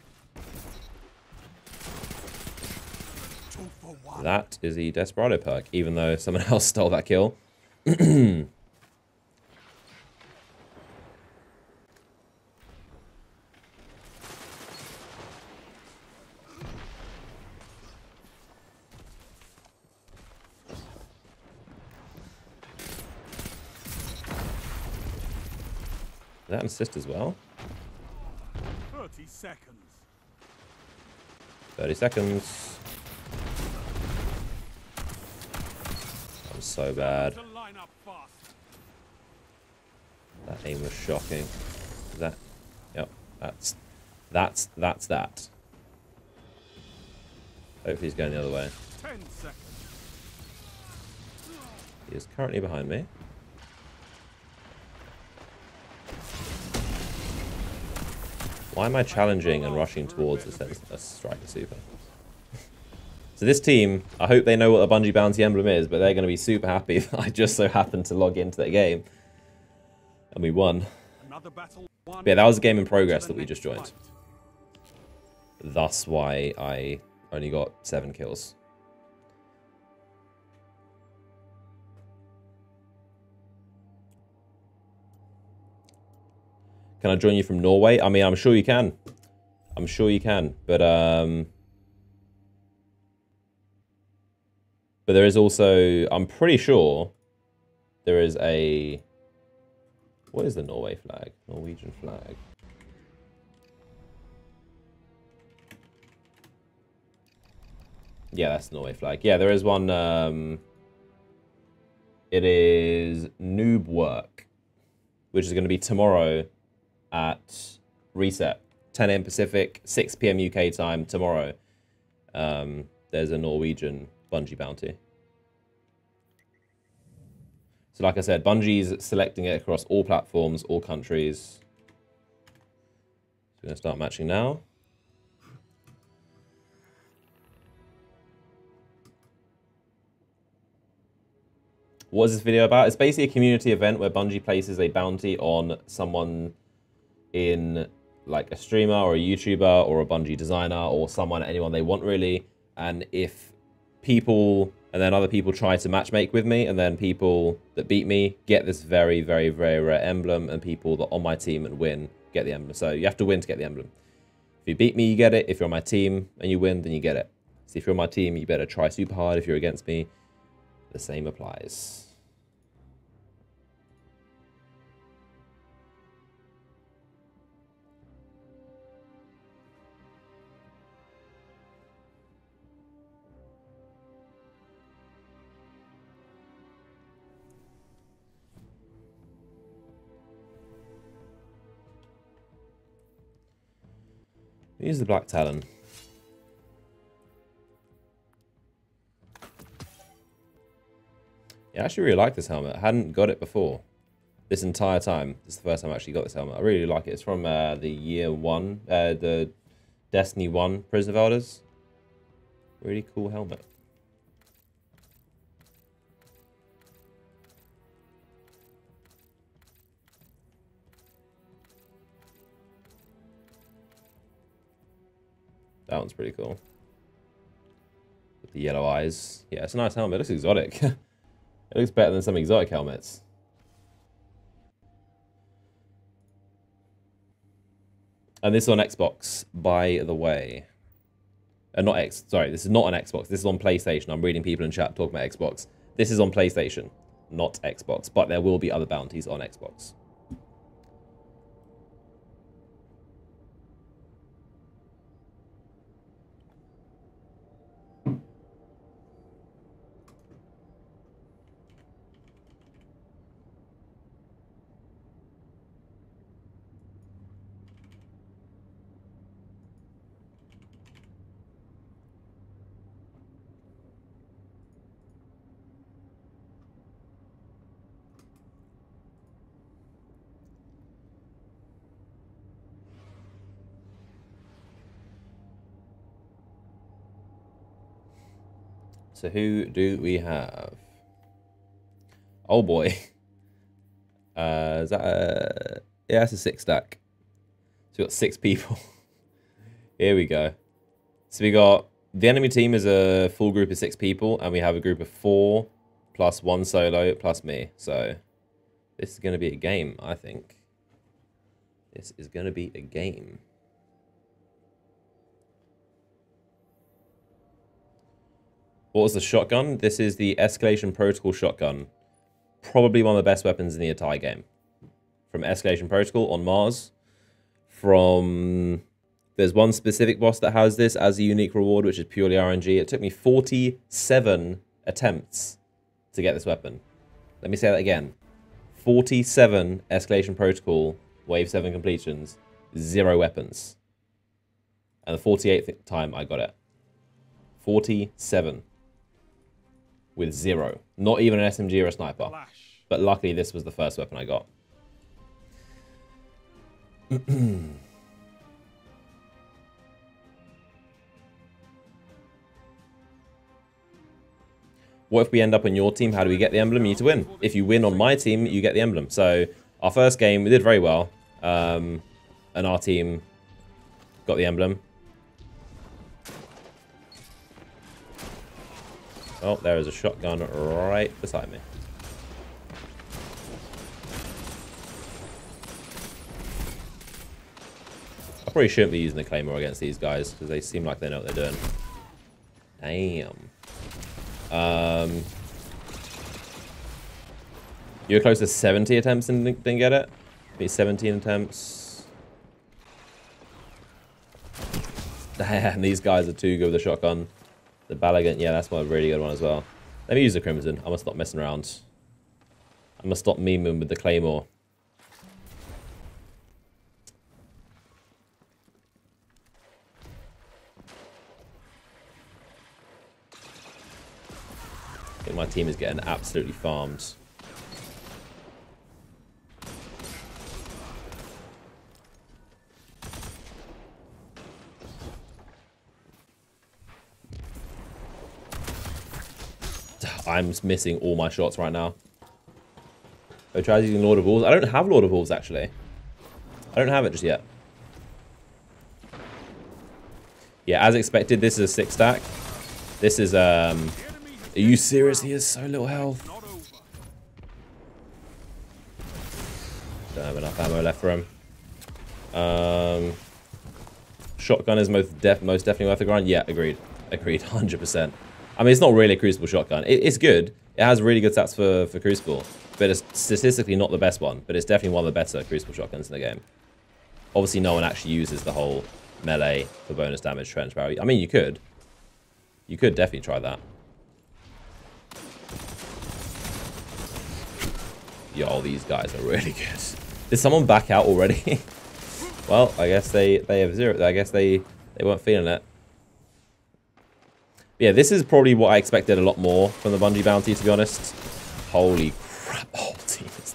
2 for 1. That is the Desperado perk, even though someone else stole that kill. Is that assist as well? 30 seconds. 30 seconds. I'm so bad. To line up fast. That aim was shocking. Is that... Yep, that's That's that. Hopefully he's going the other way. 10 seconds. He is currently behind me. Why am I challenging and rushing towards a striker super? So this team, I hope they know what a Bungie bounty emblem is, but they're going to be super happy that I just so happened to log into that game. And we won. But yeah, that was a game in progress that we just joined. Thus why I only got 7 kills. Can I join you from Norway? I mean, I'm sure you can. I'm sure you can. But there is also, I'm pretty sure there is a, what is the Norway flag? Norwegian flag. Yeah, that's the Norway flag. Yeah, there is one, it is Noob Work, which is going to be tomorrow at reset, 10 AM Pacific, 6 PM UK time tomorrow. There's a Norwegian Bungie bounty. So like I said, Bungie's selecting it across all platforms, all countries. So we're going to start matching now. What is this video about? It's basically a community event where Bungie places a bounty on someone in like a streamer or a YouTuber or a Bungie designer or someone, anyone they want really. And if people, and then other people try to matchmake with me, and then people that beat me get this very, very, very rare emblem, and people that are on my team and win get the emblem. So you have to win to get the emblem. If you beat me, you get it. If you're on my team and you win, then you get it. So if you're on my team, you better try super hard. If you're against me, the same applies. Use the Black Talon. Yeah, I actually really like this helmet. I hadn't got it before. This entire time. This is the first time I actually got this helmet. I really like it. It's from the year 1, the Destiny 1 Prison of Elders. Really cool helmet. That one's pretty cool. With the yellow eyes. Yeah, it's a nice helmet. It looks exotic. It looks better than some exotic helmets. And this is on Xbox, by the way. Sorry, this is not on Xbox. This is on PlayStation. I'm reading people in chat talking about Xbox. This is on PlayStation, not Xbox. But there will be other bounties on Xbox. So who do we have? Oh boy. Is that a... Yeah, that's a 6 stack. So we got 6 people. Here we go. So we got... The enemy team is a full group of 6 people, and we have a group of 4 plus 1 solo plus me. So this is going to be a game, I think. This is going to be a game. What was the shotgun? This is the Escalation Protocol shotgun. Probably one of the best weapons in the entire game. From Escalation Protocol on Mars. There's one specific boss that has this as a unique reward, which is purely RNG. It took me 47 attempts to get this weapon. Let me say that again. 47 Escalation Protocol Wave 7 completions. 0 weapons. And the 48th time I got it. 47. With 0. Not even an SMG or a sniper. Flash. But luckily this was the first weapon I got. What if we end up on your team? How do we get the emblem? You need to win. If you win on my team, you get the emblem. So our first game, we did very well. And our team got the emblem. Oh, there is a shotgun right beside me. I probably shouldn't be using the Claymore against these guys because they seem like they know what they're doing. Damn. You were close to 70 attempts and didn't get it? Maybe 17 attempts. Damn, these guys are too good with the shotgun. The Balagan, yeah, that's a really good one as well. Let me use the Crimson. I must stop messing around. I must stop memeing with the Claymore. I think my team is getting absolutely farmed. I'm missing all my shots right now. I tried using Lord of Wolves. I don't have Lord of Wolves, actually. I don't have it just yet. Yeah, as expected, this is a 6-stack. This is, Are you serious? He has so little health. Don't have enough ammo left for him. Shotgun is most definitely worth the grind. Yeah, agreed. Agreed, 100%. I mean, it's not really a Crucible shotgun. It's good. It has really good stats for Crucible. But it's statistically not the best one. But it's definitely one of the better Crucible shotguns in the game. Obviously, no one actually uses the whole melee for bonus damage trench barrel. I mean, you could. You could definitely try that. Yo, these guys are really good. Did someone back out already? Well, I guess they have 0. I guess they weren't feeling it. Yeah, this is probably what I expected a lot more from the Bungie bounty, to be honest. Holy crap, the whole team is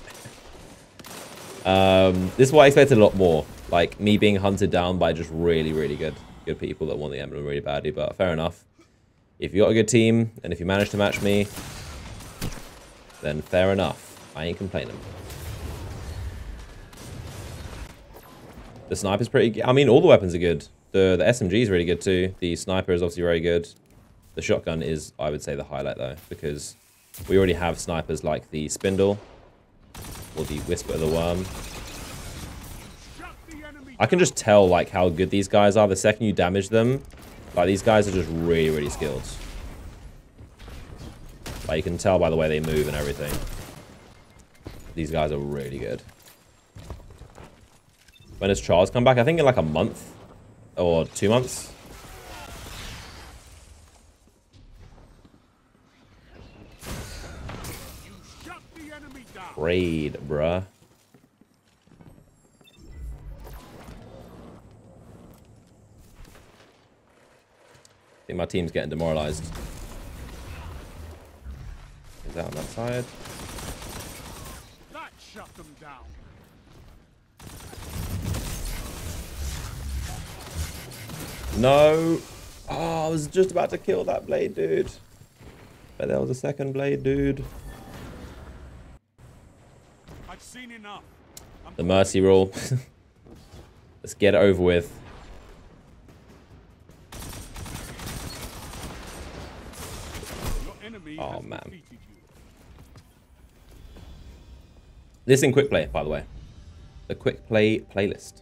there. This is what I expected a lot more. Like, me being hunted down by just really, really good people that want the emblem really badly, but fair enough. If you got a good team, and if you manage to match me, then fair enough. I ain't complaining. The sniper's pretty good. I mean, all the weapons are good. The SMG is really good too. The sniper is obviously very good. The shotgun is, I would say, the highlight though, because we already have snipers like the Spindle or the Whisper of the Worm. I can just tell like how good these guys are the second you damage them. Like, these guys are just really, really skilled. Like, you can tell by the way they move and everything. These guys are really good. When does Charles come back? I think in like a month or 2 months. Raid, bruh. I think my team's getting demoralized. Is that on that side? That shut them down. No. Oh, I was just about to kill that blade, dude. But there was a second blade, dude. I've seen enough. The mercy rule. Let's get it over with. Oh, man. This in Quickplay, by the way. The Quickplay playlist.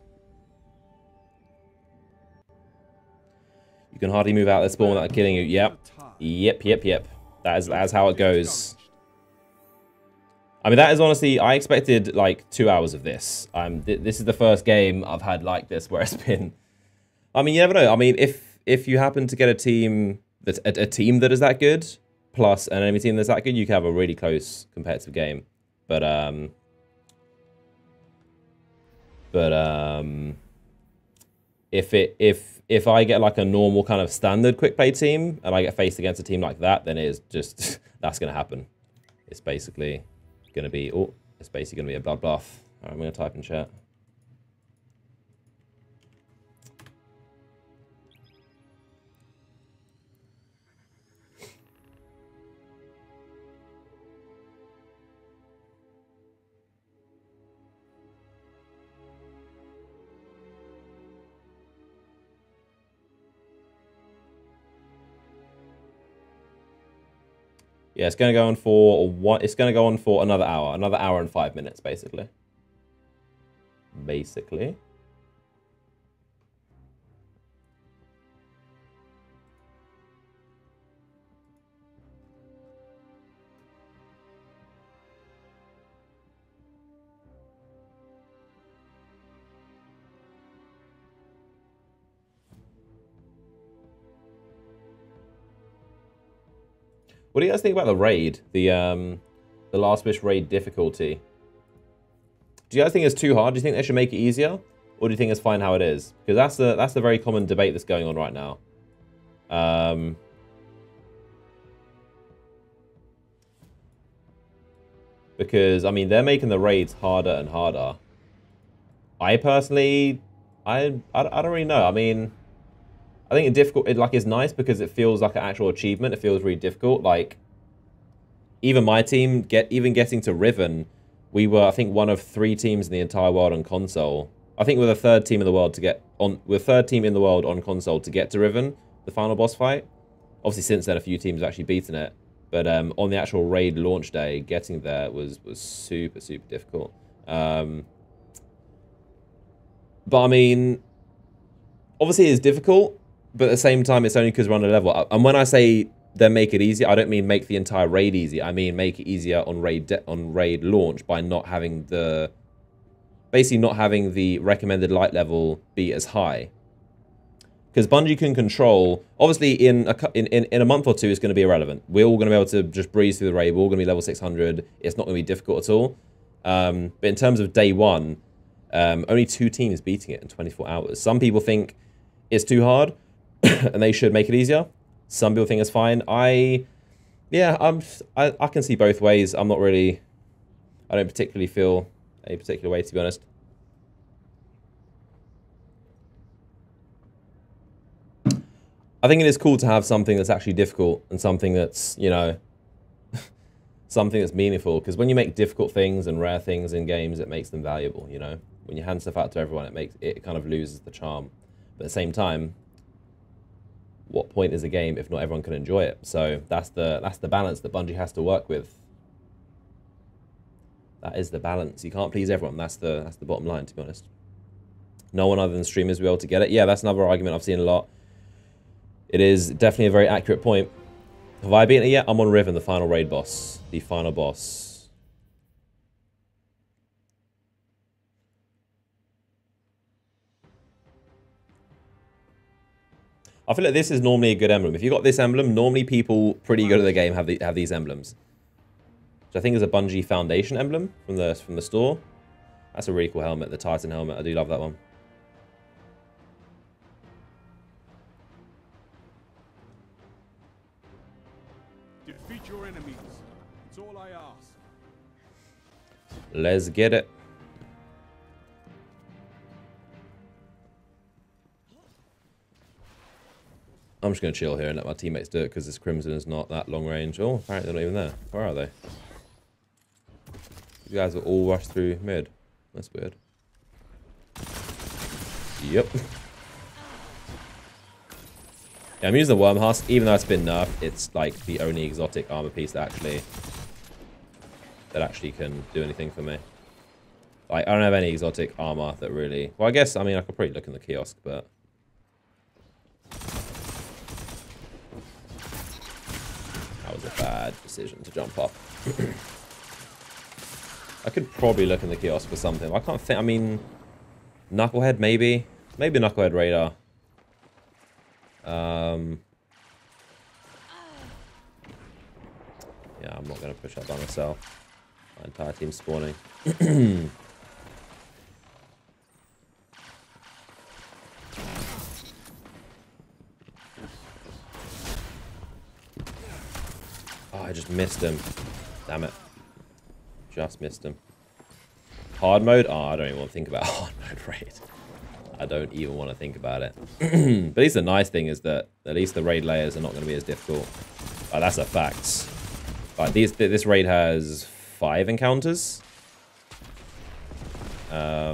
You can hardly move out of the spawn without killing you. Yep. Yep. That is how it goes. I mean, that is honestly, I expected like 2 hours of this. This is the first game I've had like this where it's been. I mean, you never know. I mean, if you happen to get a team that's a team that is that good, plus an enemy team that's that good, you can have a really close competitive game. But if I get like a normal kind of standard quick play team and I get faced against a team like that, then it is just that's gonna happen. It's basically gonna be a bloodbath. All right, I'm gonna type in chat. Yeah, it's going to go on for what? It's going to go on for another hour and 5 minutes, basically. What do you guys think about the raid? The Last Wish raid difficulty. Do you guys think it's too hard? Do you think they should make it easier? Or do you think it's fine how it is? Because that's the very common debate that's going on right now. Because, I mean, they're making the raids harder and harder. I personally, I don't really know. I mean, I think it's nice because it feels like an actual achievement. It feels really difficult. Like, even my team, getting to Riven, we were, I think, one of 3 teams in the entire world on console. I think we're the 3rd team in the world on console to get to Riven, the final boss fight. Obviously, since then, a few teams have actually beaten it. But on the actual raid launch day, getting there was super, super difficult. But I mean, obviously it's difficult, but at the same time, it's only because we're on a level. And when I say then make it easier, I don't mean make the entire raid easy. I mean make it easier on raid launch by not having the recommended light level be as high. Because Bungie can control, obviously in a month or 2 it's going to be irrelevant. We're all going to be able to just breeze through the raid. We're all going to be level 600. It's not going to be difficult at all. But in terms of day 1, only 2 teams beating it in 24 hours. Some people think it's too hard and they should make it easier. Some people think it's fine. I can see both ways. I don't particularly feel a particular way, to be honest. I think it is cool to have something that's actually difficult and something that's, you know, something that's meaningful. Because when you make difficult things and rare things in games, it makes them valuable, you know. When you hand stuff out to everyone, it kind of loses the charm. But at the same time, what point is a game if not everyone can enjoy it? So that's the balance that Bungie has to work with. That is the balance. You can't please everyone. That's the bottom line, to be honest. No one other than streamers will be able to get it. Yeah, that's another argument I've seen a lot. It is definitely a very accurate point. Have I beaten it yet? I'm on Riven, the final raid boss. The final boss. I feel like this is normally a good emblem. If you got this emblem, normally people pretty good at the game have these emblems. Which I think is a Bungie Foundation emblem from the store. That's a really cool helmet, the Titan helmet. I do love that one. Defeat your enemies. It's all I ask. Let's get it. I'm just going to chill here and let my teammates do it because this Crimson is not that long range. Oh, apparently they're not even there. Where are they? You guys are all rushed through mid. That's weird. Yep. Yeah, I'm using the Worm Husk. Even though it's been nerfed, it's like the only exotic armor piece that actually can do anything for me. Like, I don't have any exotic armor that really... Well, I guess, I mean, I could probably look in the kiosk, but... That was a bad decision to jump up. I could probably look in the kiosk for something. I can't think... I mean... Knucklehead, maybe? Maybe Knucklehead Radar. Yeah, I'm not going to push up by myself. My entire team's spawning. I just missed him. Damn it. Just missed him. Hard mode? Oh, I don't even want to think about hard mode raid. I don't even want to think about it. But at least the nice thing is that at least the raid layers are not going to be as difficult. That's a fact. Like this raid has 5 encounters. 5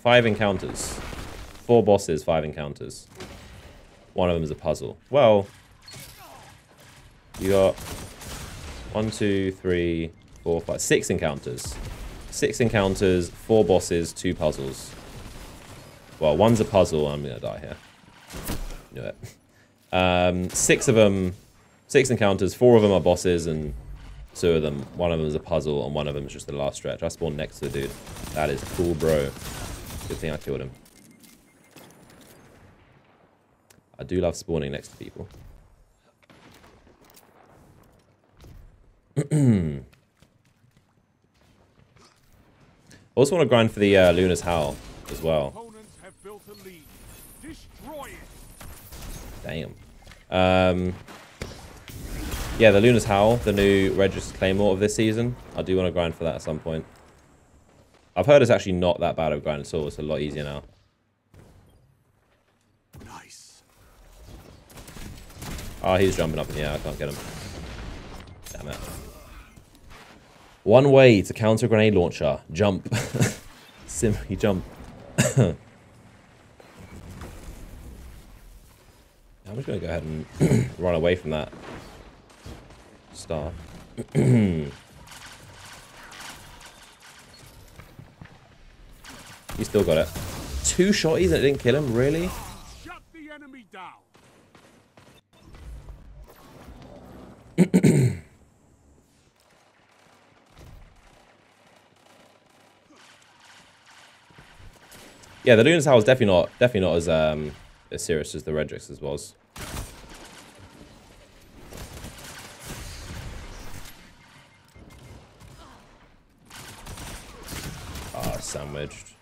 encounters. 4 bosses, 5 encounters. One of them is a puzzle. Well, you got 1, 2, 3, 4, 5, 6 encounters. 6 encounters, 4 bosses, 2 puzzles. Well, one's a puzzle. I'm gonna die here. Knew it. 6 of them, 6 encounters. 4 of them are bosses, and 2 of them. One of them is a puzzle, and one of them is just the last stretch. I spawned next to the dude. That is cool, bro. Good thing I killed him. I do love spawning next to people. Also want to grind for the Luna's Howl as well. Damn. Yeah, the Luna's Howl, the new Registered Claymore of this season. I do want to grind for that at some point. I've heard it's actually not that bad of a grind at all. It's a lot easier now. Nice. Oh, he's jumping up in the air. I can't get him. Damn it. One way to counter a grenade launcher. Jump. Simply jump. I'm just going to go ahead and run away from that star. He still got it. 2 shotties and it didn't kill him? Really? Shut the enemy down. Yeah, the Luna's Howl is definitely not as serious as the Redrix's was. Ah, sandwiched.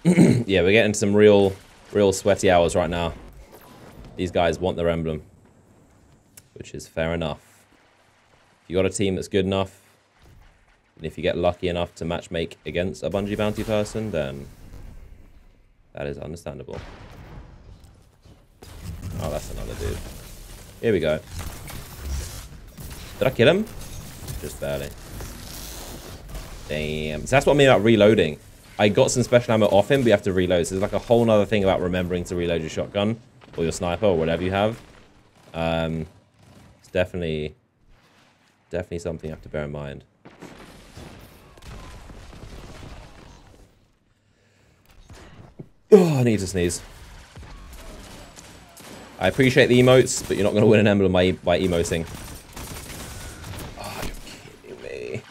Yeah, we're getting some real sweaty hours right now. These guys want their emblem, which is fair enough. If you got a team that's good enough, and if you get lucky enough to matchmake against a Bungie bounty person, then that is understandable. Oh, that's another dude. Here we go. Did I kill him? Just barely. Damn. So that's what I mean about reloading. I got some special ammo off him, but you have to reload. So there's like a whole other thing about remembering to reload your shotgun or your sniper or whatever you have. It's definitely something you have to bear in mind. Oh, I need to sneeze. I appreciate the emotes, but you're not going to win an emblem by emoting. Oh, you're kidding me.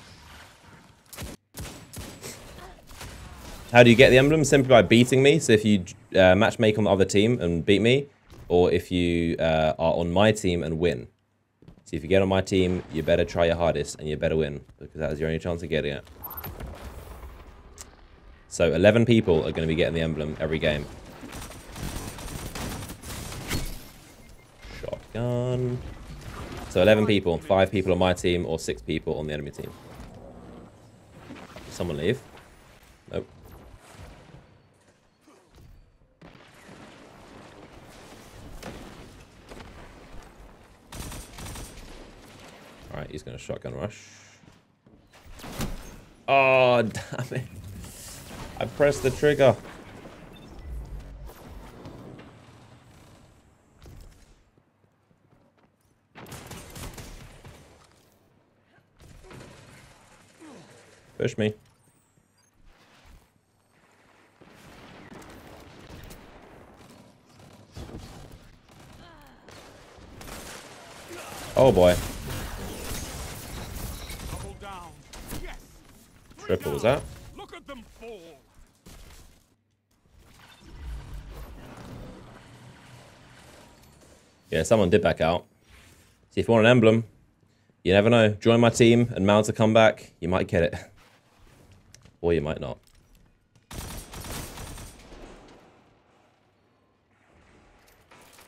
How do you get the emblem? Simply by beating me. So if you matchmake on the other team and beat me, or if you are on my team and win. So if you get on my team, you better try your hardest and you better win, because that is your only chance of getting it. So 11 people are going to be getting the emblem every game. Shotgun. So 11 people, 5 people on my team or 6 people on the enemy team. Did someone leave? Nope. Alright, he's going to shotgun rush. Oh, damn it. I pressed the trigger. Push me. Oh boy. Triple, was that? Look at them fall. Yeah, someone did back out. See, if you want an emblem, you never know. Join my team and mount a comeback. You might get it. Or you might not.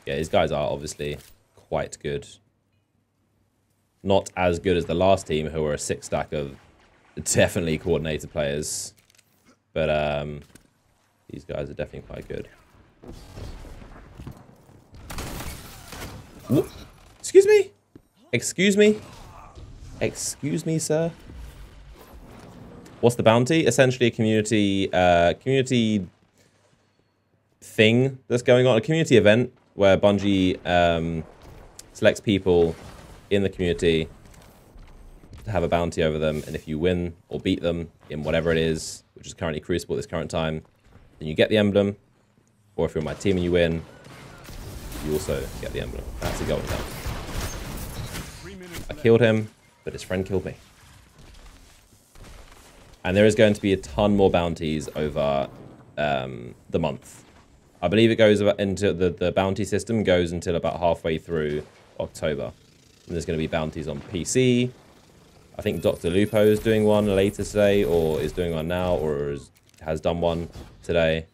Yeah, these guys are obviously quite good. Not as good as the last team, who were a 6-stack of definitely coordinator players. But these guys are definitely quite good. What? Excuse me? Excuse me? Excuse me, sir? What's the bounty? Essentially a community thing that's going on. A community event where Bungie selects people in the community to have a bounty over them. And if you win or beat them in whatever it is, which is currently Crucible at this current time, then you get the emblem. Or if you're on my team and you win, you also get the emblem. That's a going down. I killed him, but his friend killed me. And there is going to be a ton more bounties over the month. I believe it goes into the bounty system goes until about halfway through October. And there's going to be bounties on PC. I think Dr. Lupo is doing one later today, or is doing one now, or has done one today.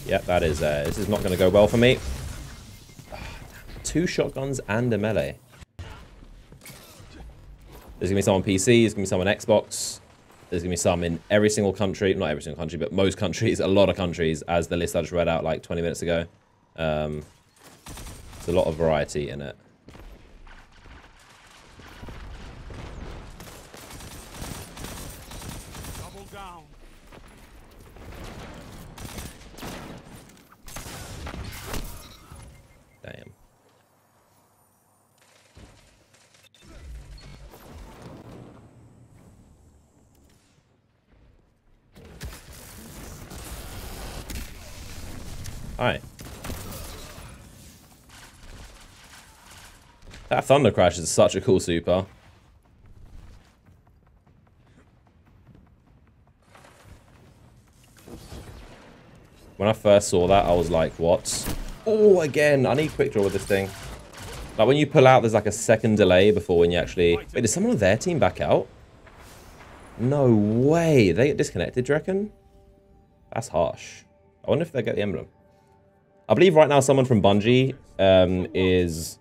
Yeah, that is, this is not going to go well for me. 2 shotguns and a melee. There's going to be some on PC, there's going to be some on Xbox. There's going to be some in every single country. Not every single country, but most countries. A lot of countries, as the list I just read out like 20 minutes ago. There's a lot of variety in it. Double down. Damn. Alright. That Thunder Crash is such a cool super. When I first saw that, I was like, what? Oh, again, I need quick draw with this thing. Like, when you pull out, there's like a second delay before when you actually... Wait, did someone on their team back out? No way. They get disconnected, do you reckon? That's harsh. I wonder if they get the emblem. I believe right now someone from Bungie is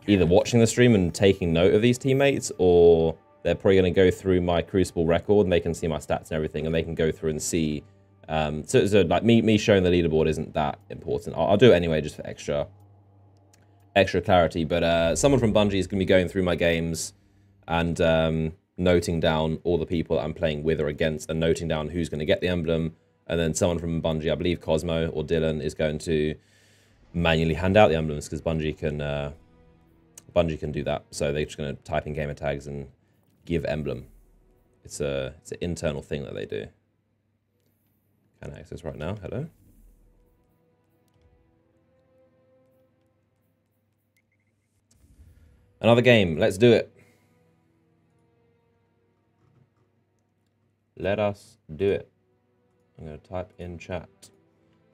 either watching the stream and taking note of these teammates, or they're probably going to go through my Crucible record and they can see my stats and everything, and they can go through and see. So like me showing the leaderboard isn't that important. I'll do it anyway just for extra clarity. But someone from Bungie is going to be going through my games and noting down all the people that I'm playing with or against, and noting down who's going to get the emblem. And then someone from Bungie, I believe Cosmo or Dylan, is going to manually hand out the emblems, because Bungie can do that. So they're just going to type in gamer tags and give emblem. It's an internal thing that they do. Can I access right now? Hello. Another game. Let's do it. Let us do it. I'm going to type in chat.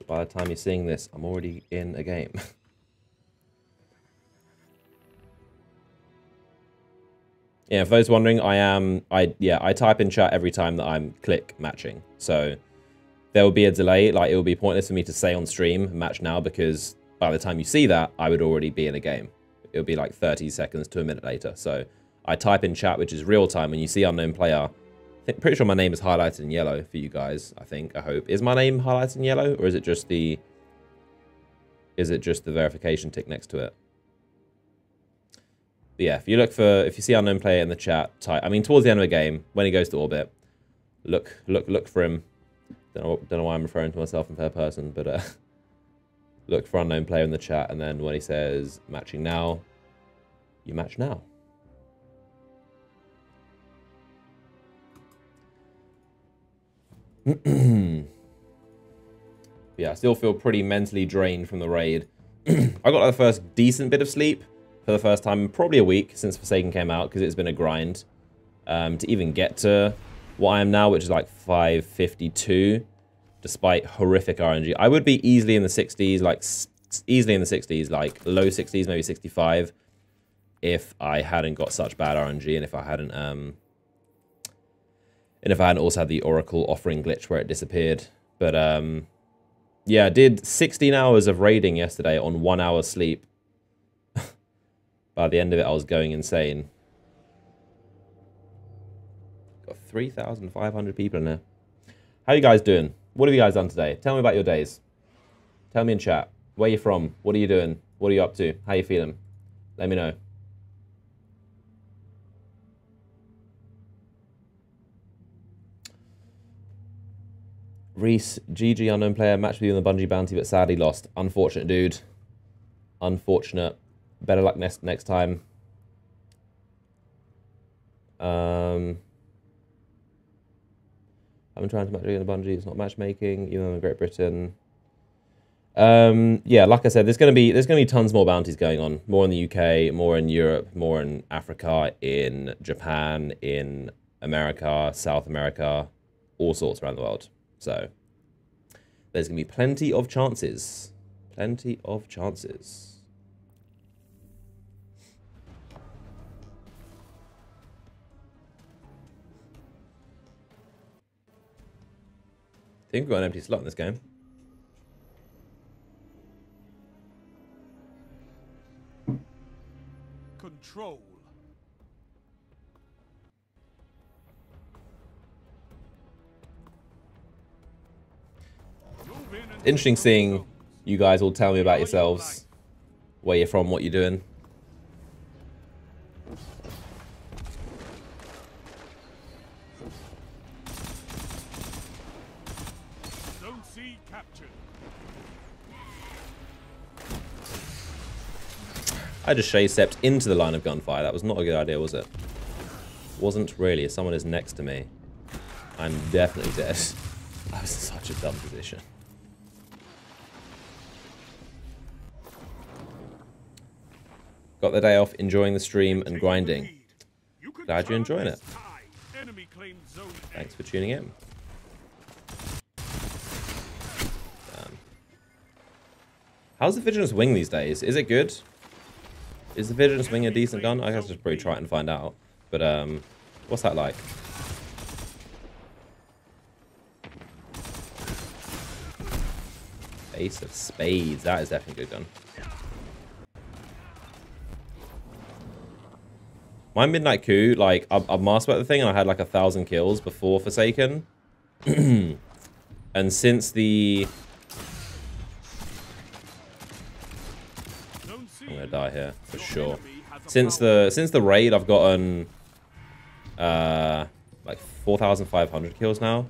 By the time you're seeing this, I'm already in a game. Yeah, for those wondering, I type in chat every time that I'm click matching. So there will be a delay. Like, it will be pointless for me to say on stream match now, because by the time you see that, I would already be in a game. It'll be like 30 seconds to a minute later. So I type in chat, which is real time. When you see unknown player, pretty sure my name is highlighted in yellow for you guys. I hope. Is my name highlighted in yellow, or is it just the verification tick next to it? But yeah, if you see unknown player in the chat, type. I mean, towards the end of the game, when he goes to orbit, look for him. Don't know why I'm referring to myself in third person, but look for unknown player in the chat, and then when he says matching now, you match now. Yeah, I still feel pretty mentally drained from the raid. I got like the first decent bit of sleep for the first time in probably a week since Forsaken came out, because it's been a grind to even get to what I am now, which is like 552, despite horrific RNG. I would be easily in the 60s, like easily in the 60s, like low 60s, maybe 65, if I hadn't got such bad RNG, and if I hadn't And if I hadn't also had the Oracle offering glitch where it disappeared. But yeah, I did 16 hours of raiding yesterday on 1 hour sleep. By the end of it, I was going insane. Got 3,500 people in there. How you guys doing? What have you guys done today? Tell me about your days. Tell me in chat. Where you from? What are you doing? What are you up to? How you feeling? Let me know. Reese, GG unknown player, matched with you on the Bungie bounty, but sadly lost. Unfortunate, dude. Unfortunate. Better luck next time. I've been trying to match with the Bungie. It's not matchmaking, even though I'm in Great Britain. Yeah, like I said, there's gonna be tons more bounties going on. More in the UK, more in Europe, more in Africa, in Japan, in America, South America, all sorts around the world. So there's going to be plenty of chances. Plenty of chances. I think we've got an empty slot in this game. Control. Interesting seeing you guys all tell me about yourselves, where you're from, what you're doing. Don't see captured. I just stepped into the line of gunfire. That was not a good idea, was it? Wasn't really. If someone is next to me, I'm definitely dead. I was in such a dumb position. Got the day off, enjoying the stream and grinding. Glad you're enjoying it. Thanks for tuning in. How's the Vigilance Wing these days? Is it good? Is the Vigilance Wing a decent gun? I guess I'll just probably try it and find out. But what's that like? Ace of Spades. That is definitely a good gun. My Midnight Coup, like, I've mastered the thing and I had like 1,000 kills before Forsaken. And since the... I'm gonna die here, for sure. Since the raid, I've gotten... like 4,500 kills now.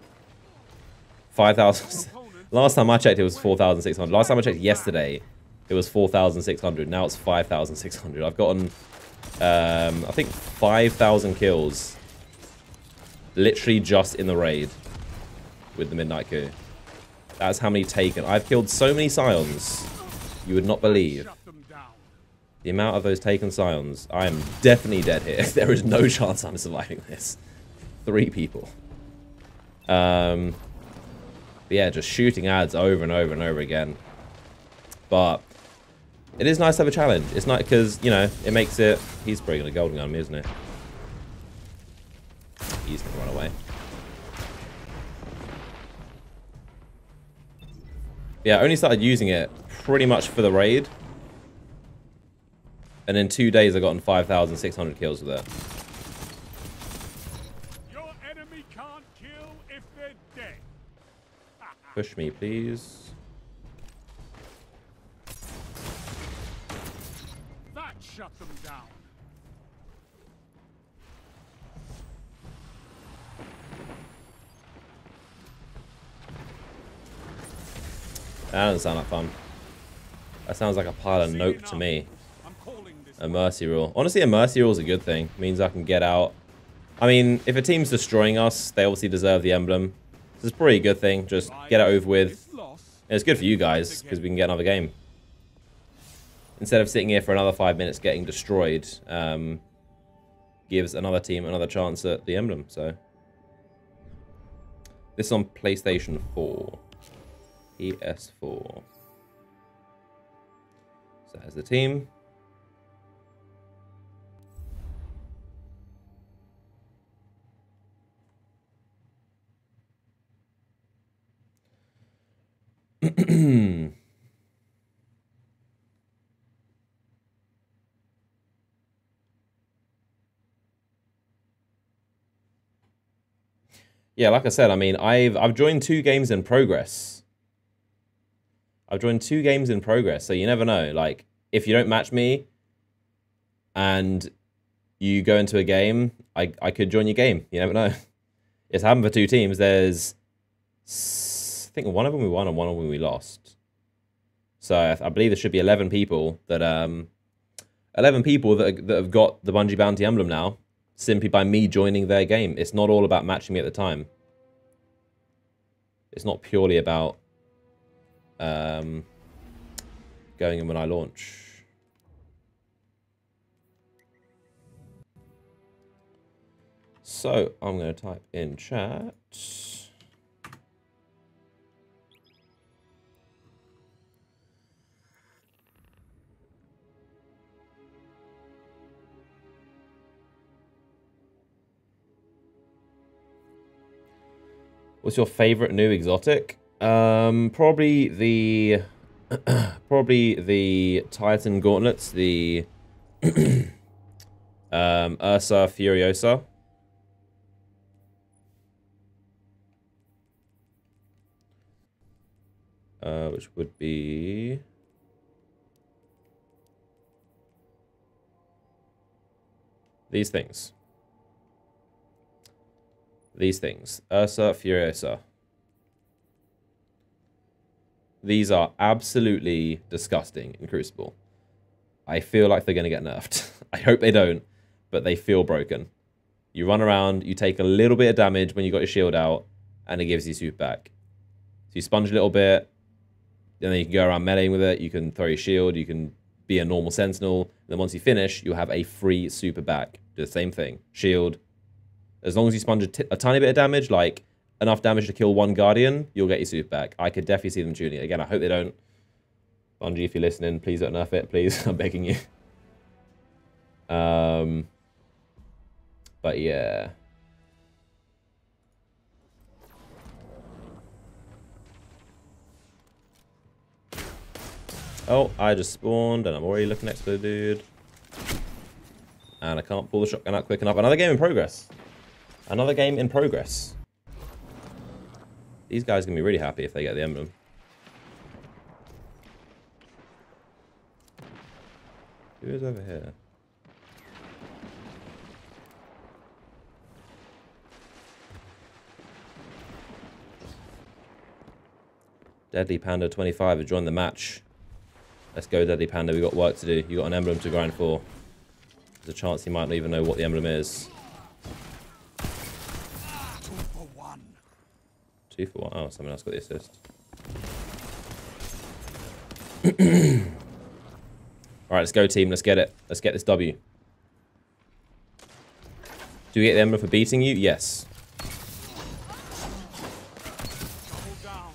5,000... Last time I checked, it was 4,600. Last time I checked yesterday, it was 4,600. Now it's 5,600. I've gotten... I think 5,000 kills literally just in the raid with the Midnight Coup. That's how many taken. I've killed so many Scions you would not believe the amount of those taken Scions. I am definitely dead here. There is no chance I'm surviving this. 3 people. But yeah, just shooting ads over and over and over again. But it is nice to have a challenge. It's not because, you know, it makes it... He's bringing a golden gun on me, isn't it? He's going to run away. Yeah, I only started using it pretty much for the raid. And in 2 days, I've gotten 5,600 kills with it. Your enemy can't kill if they're dead. Push me, please. Shut them down. That doesn't sound like fun. That sounds like a pile of nope to me. A mercy rule. Honestly, a mercy rule is a good thing. It means I can get out. I mean, if a team's destroying us, they obviously deserve the emblem. So it's probably a good thing. Just get it over with. And it's good for you guys, because we can get another game. Instead of sitting here for another 5 minutes getting destroyed, gives another team another chance at the emblem. So this is on PlayStation 4. PS4. So there's the team. Yeah, like I said, I mean, I've joined 2 games in progress. I've joined 2 games in progress, so you never know. Like, if you don't match me and you go into a game, I could join your game. You never know. It's happened for 2 teams. There's, I think one of them we won and one of them we lost. So I believe there should be 11 people that that have got the Bungie Bounty Emblem now, simply by me joining their game. It's not all about matching me at the time. It's not purely about going in when I launch. So I'm going to type in chat. What's your favorite new exotic? Probably the Titan gauntlets, the Ursa Furiosa. Which would be these things. These things. Ursa Furiosa. These are absolutely disgusting in Crucible. I feel like they're going to get nerfed. I hope they don't, but they feel broken. You run around, you take a little bit of damage when you got your shield out, and it gives you super back. So you sponge a little bit, and then you can go around meleeing with it, you can throw your shield, you can be a normal sentinel, and then once you finish, you'll have a free super back. Do the same thing. Shield. As long as you sponge a tiny bit of damage, like enough damage to kill 1 Guardian, you'll get your super back. I could definitely see them tuning it. Again, I hope they don't. Bungie, if you're listening, please don't nerf it, please. I'm begging you. But yeah. Oh, I just spawned and I'm already looking next to the dude. And I can't pull the shotgun out quick enough. Another game in progress. Another game in progress. These guys are going to be really happy if they get the emblem. Who is over here? Deadly Panda 25 has joined the match. Let's go, Deadly Panda. We've got work to do. You've got an emblem to grind for. There's a chance he might not even know what the emblem is. 2 for 1. 2 for 1. Oh, someone else got the assist. Alright, let's go, team. Let's get it. Let's get this W. Do we get the emblem for beating you? Yes. Double down.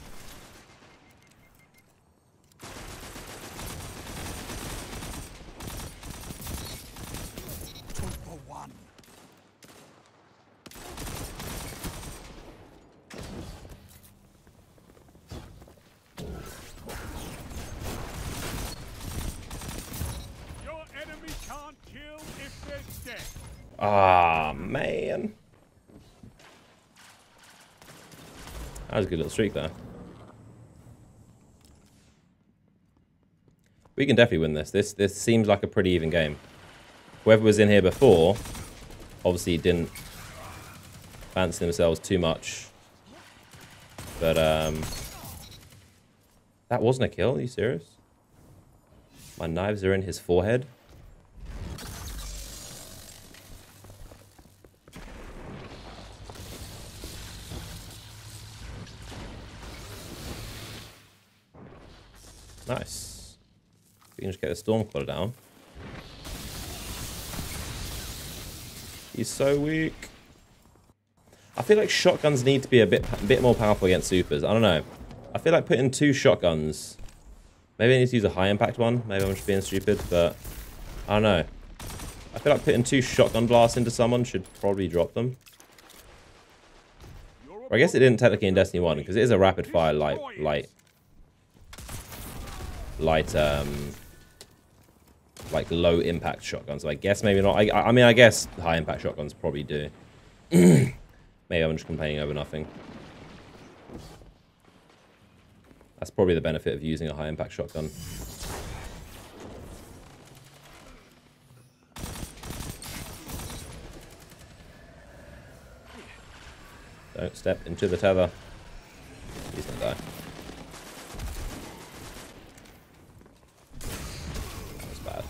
2 for 1. Your enemy can't kill if they're dead. Ah, man. That was a good little streak there. We can definitely win this. This seems like a pretty even game. Whoever was in here before, obviously didn't fancy themselves too much. But, that wasn't a kill? Are you serious? My knives are in his forehead. Nice. We can just get the Stormclaw down. He's so weak. I feel like shotguns need to be a bit more powerful against supers. I don't know. I feel like putting 2 shotguns. Maybe I need to use a high impact one. Maybe I'm just being stupid, but I don't know. I feel like putting 2 shotgun blasts into someone should probably drop them. Or I guess it didn't technically in Destiny 1 because it is a rapid fire light. light, like low impact shotguns. So I guess maybe not. I mean, I guess high impact shotguns probably do. Maybe I'm just complaining over nothing. That's probably the benefit of using a high impact shotgun. Don't step into the tether. He's gonna die. That's bad.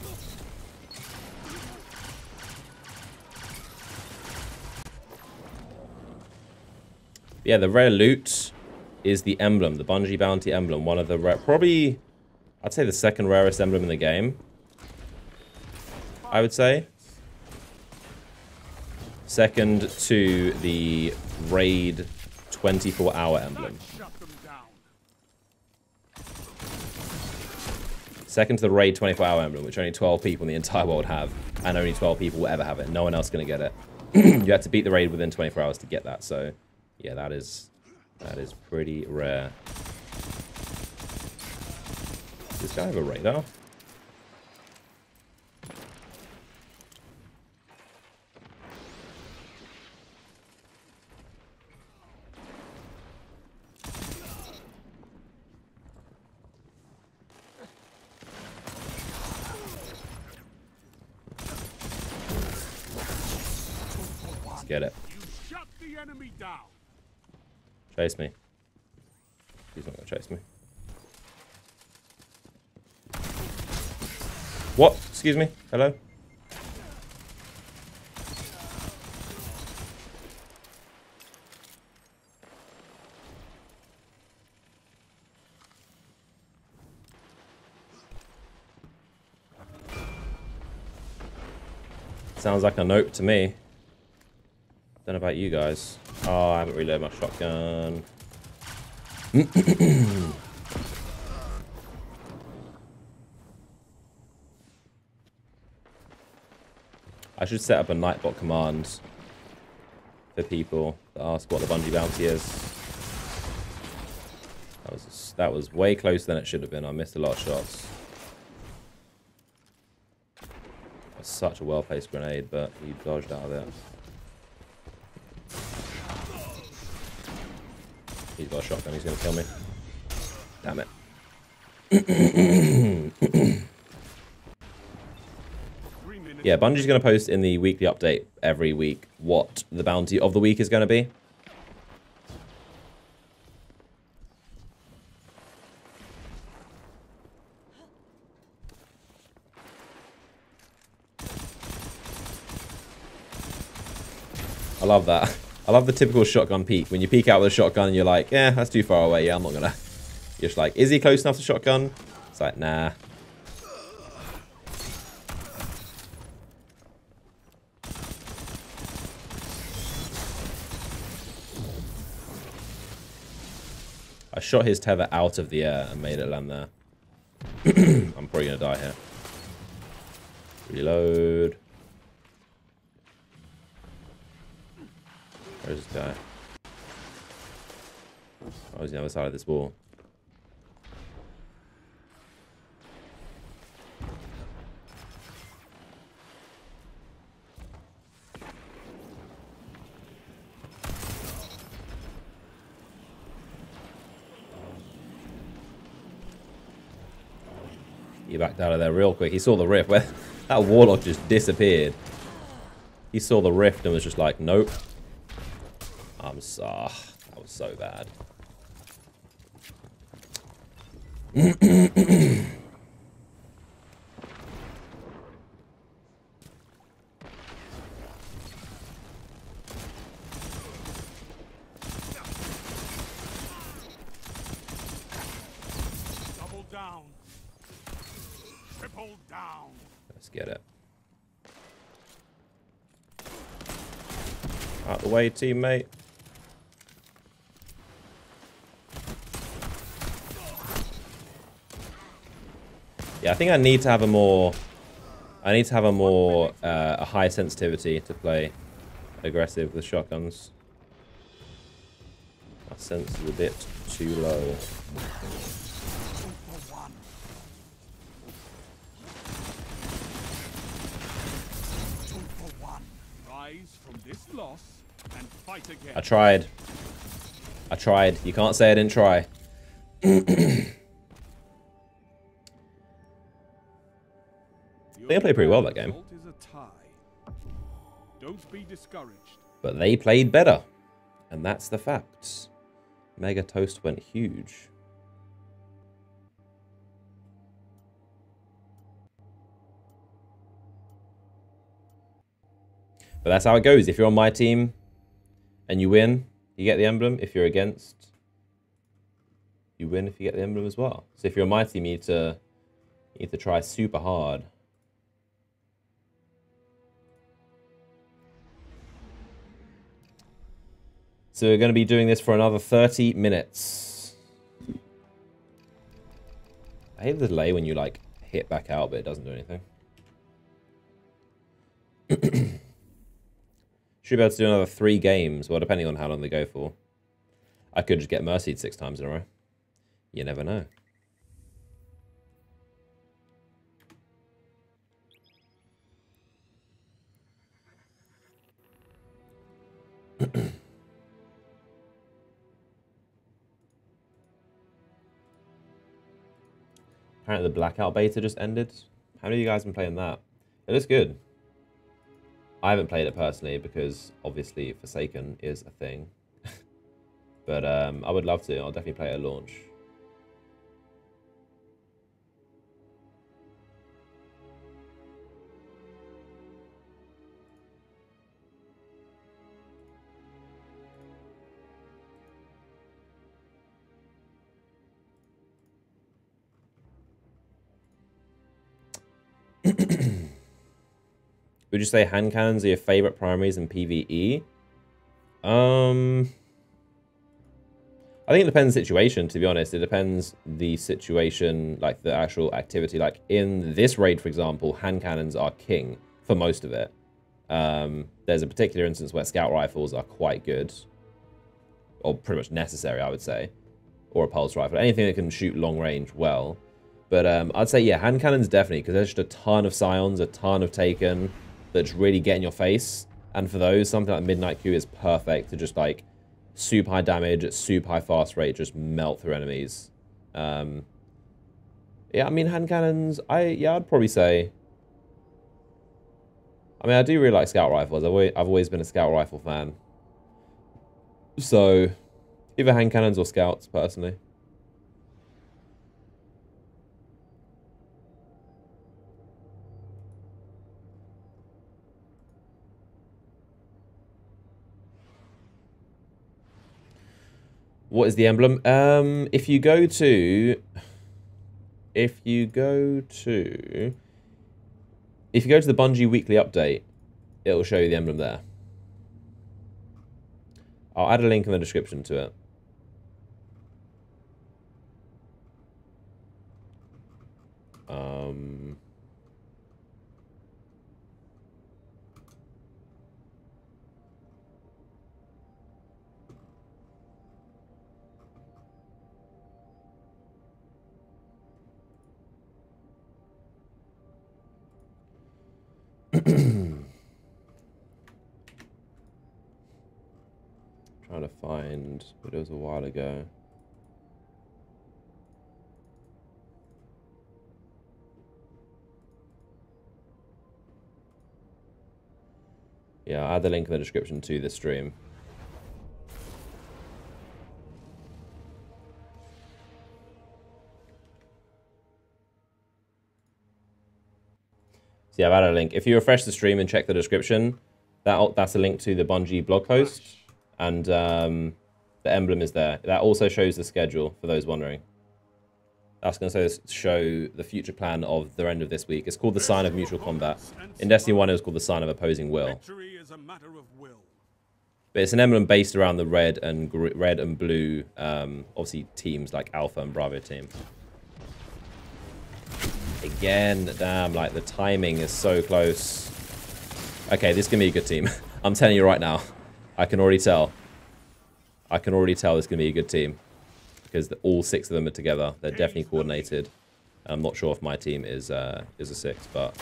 Yeah, the rare loot is the emblem, the Bungie bounty emblem. One of the rare, probably, I'd say the second rarest emblem in the game. I would say. Second to the raid 24-hour emblem. Second to the raid 24-hour emblem, which only 12 people in the entire world have, and only 12 people will ever have it. No one else is going to get it. You have to beat the raid within 24 hours to get that. So, yeah, that is pretty rare. Does this guy have a radar? Get it. You shut the enemy down. Chase me. He's not gonna chase me. What? Excuse me? Hello? Sounds like a nope to me. Don't know about you guys. Oh, I haven't reloaded my shotgun. I should set up a Nightbot command for people that ask what the Bungie bounty is. That was way closer than it should have been. I missed a lot of shots. That's such a well-placed grenade, but he dodged out of it. He's got a shotgun, he's going to kill me. Damn it. Yeah, Bungie's going to post in the weekly update every week what the bounty of the week is going to be. I love that. I love the typical shotgun peek. When you peek out with a shotgun and you're like, yeah, that's too far away. Yeah, I'm not gonna. You're just like, is he close enough to shotgun? It's like, nah. I shot his tether out of the air and made it land there. I'm probably gonna die here. Reload. Where's this guy? Oh, he's on the other side of this wall. He backed out of there real quick. He saw the rift. Where that warlock just disappeared. He saw the rift and was just like, nope. I'm sorry. That was so bad. Double down. Triple down. Let's get it. Out the way, teammate. Yeah, I think I need to have a more... a high sensitivity to play aggressive with shotguns. My sense is a bit too low. rise from this loss and fight again. I tried. I tried. You can't say I didn't try. They played pretty well that game. Don't be discouraged. But they played better. And that's the fact. Mega Toast went huge. But that's how it goes. If you're on my team and you win, you get the emblem. If you're against, you win if you get the emblem as well. So if you're on my team, you need to try super hard. So we're going to be doing this for another 30 minutes. I hate the delay when you like hit back out, but it doesn't do anything. Should be able to do another 3 games, well, depending on how long they go for. I could just get mercied 6 times in a row. You never know. Apparently the Blackout beta just ended. How many of you guys have been playing that? It is good. I haven't played it personally because obviously Forsaken is a thing. But I would love to. I'll definitely play it at launch. Would you say hand cannons are your favorite primaries in PvE? I think it depends on the situation, to be honest. It depends the situation, like the actual activity. Like in this raid, for example, hand cannons are king for most of it. There's a particular instance where scout rifles are quite good. Or pretty much necessary, I would say. Or a pulse rifle. Anything that can shoot long range well. But I'd say, yeah, hand cannons definitely, because there's just a ton of Scions, a ton of Taken that just really get in your face. And for those, something like Midnight Q is perfect to just like super high damage at super high fast rate, just melt through enemies. Yeah, I mean, hand cannons, I'd probably say... I mean, I do really like scout rifles. I've always been a scout rifle fan. So, either hand cannons or scouts, personally. What is the emblem? If you go to the Bungie weekly update, it'll show you the emblem there. I'll add a link in the description to it. Trying to find, but it was a while ago. Yeah, I'll add the link in the description to the stream. So yeah, I've added a link. If you refresh the stream and check the description, that's a link to the Bungie blog post. And the emblem is there. That also shows the schedule, for those wondering. That's going to show the future plan of the end of this week. It's called the Sign of Mutual Combat. In Destiny 1, it was called the Sign of Opposing Will. But it's an emblem based around the red and blue, obviously, teams like Alpha and Bravo team. Again, damn, like the timing is so close. Okay, this is going to be a good team. I'm telling you right now. I can already tell. I can already tell this is going to be a good team. Because all 6 of them are together. They're definitely coordinated. I'm not sure if my team is a 6, but...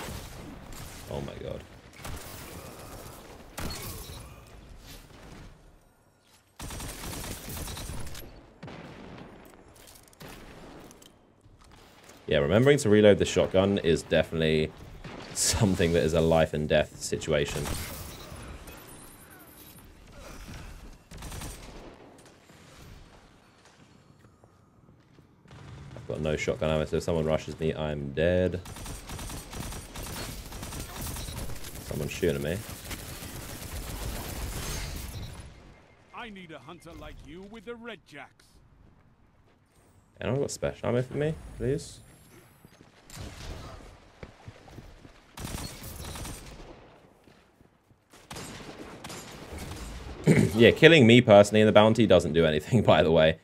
Oh my god. Yeah, remembering to reload the shotgun is definitely something that is a life and death situation. I've got no shotgun ammo, so if someone rushes me, I'm dead. Someone's shooting at me. I need a hunter like you with the red jacks. Anyone got special ammo for me, please? Yeah, killing me personally in the bounty doesn't do anything, by the way.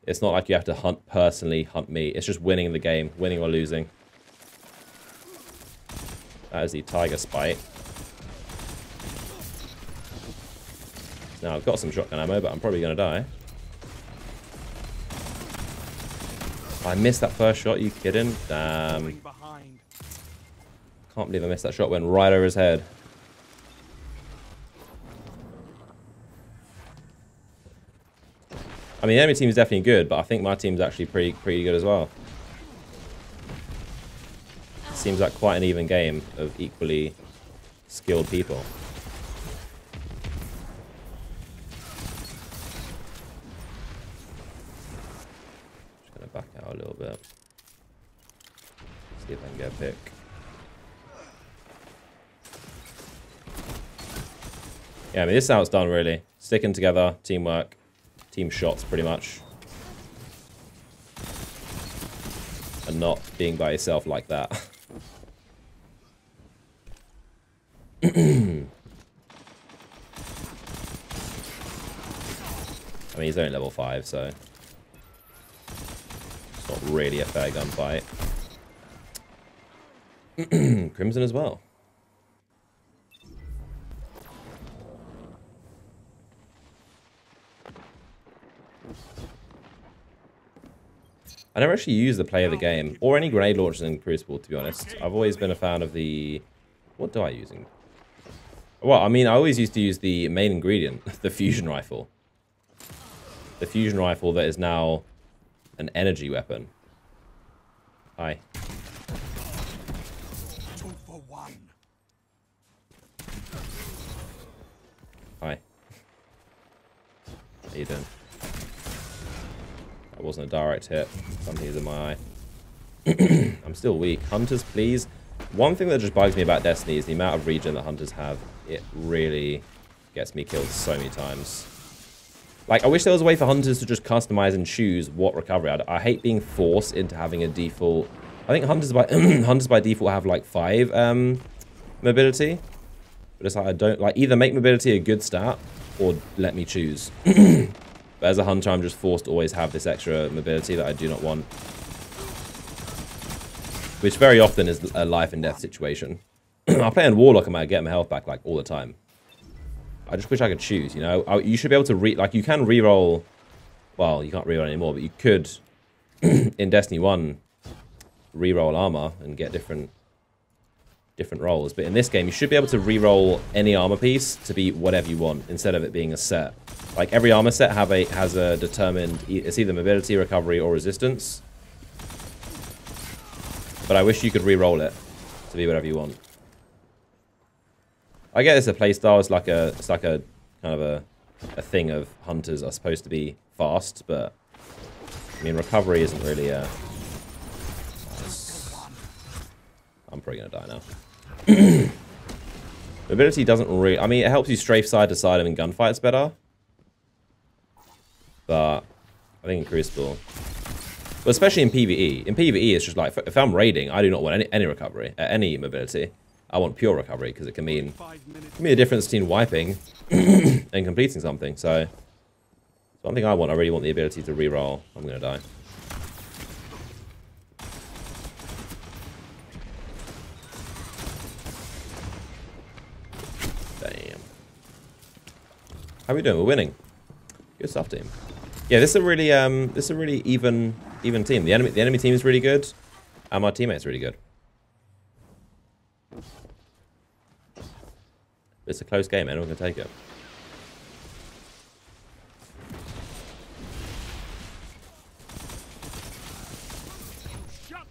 It's not like you have to personally hunt me. It's just winning the game, winning or losing. That is the tiger spite. Now, I've got some shotgun ammo, but I'm probably going to die. I missed that first shot, you kidding? Damn. Can't believe I missed that shot, went right over his head. I mean, the enemy team is definitely good, but I think my team's actually pretty good as well. It seems like quite an even game of equally skilled people. Just gonna back out a little bit. See if I can get a pick. Yeah, I mean, this is how it's done, really. Sticking together, teamwork. Team shots, pretty much. And not being by yourself like that. I mean, he's only level 5, so... it's not really a fair gunfight. Crimson as well. I never actually used the play of the game, or any grenade launchers in Crucible, to be honest. I've always been a fan of the... what do I use? Well, I mean, I always used to use the main ingredient, the fusion rifle. The fusion rifle that is now an energy weapon. Hi. 2 for 1. Hi. How you doing? That wasn't a direct hit. Something's in my eye. I'm still weak. Hunters, please. One thing that just bugs me about Destiny is the amount of regen that hunters have. It really gets me killed so many times. Like, I wish there was a way for hunters to just customize and choose what recovery. I hate being forced into having a default. I think hunters by hunters by default have like 5 mobility. But it's like I don't like either make mobility a good stat or let me choose. But as a hunter, I'm just forced to always have this extra mobility that I do not want. Which very often is a life and death situation. I play in Warlock and I get my health back like all the time. I just wish I could choose, you know? You should be able to like you can reroll. Well, you can't reroll anymore, but you could in Destiny 1 reroll armor and get different rolls. But in this game, you should be able to reroll any armor piece to be whatever you want instead of it being a set. Like every armor set has a determined, it's either mobility, recovery, or resistance. But I wish you could re-roll it to be whatever you want. I get it's a playstyle. It's like a kind of a thing of hunters are supposed to be fast, but I mean recovery isn't really a. I'm probably gonna die now. Mobility doesn't really. I mean, it helps you strafe side to side and in gunfights better. But I think in Crucible, but especially in PvE. In PvE, it's just like if I'm raiding, I do not want any recovery, any mobility. I want pure recovery because it can mean a difference between wiping and completing something. So, one thing I want, I really want the ability to reroll. I'm gonna die. Damn. How are we doing? We're winning. Good stuff, team. Yeah, this is a really even team. The enemy team is really good, and my teammates are really good. It's a close game. Anyone can take it. Shut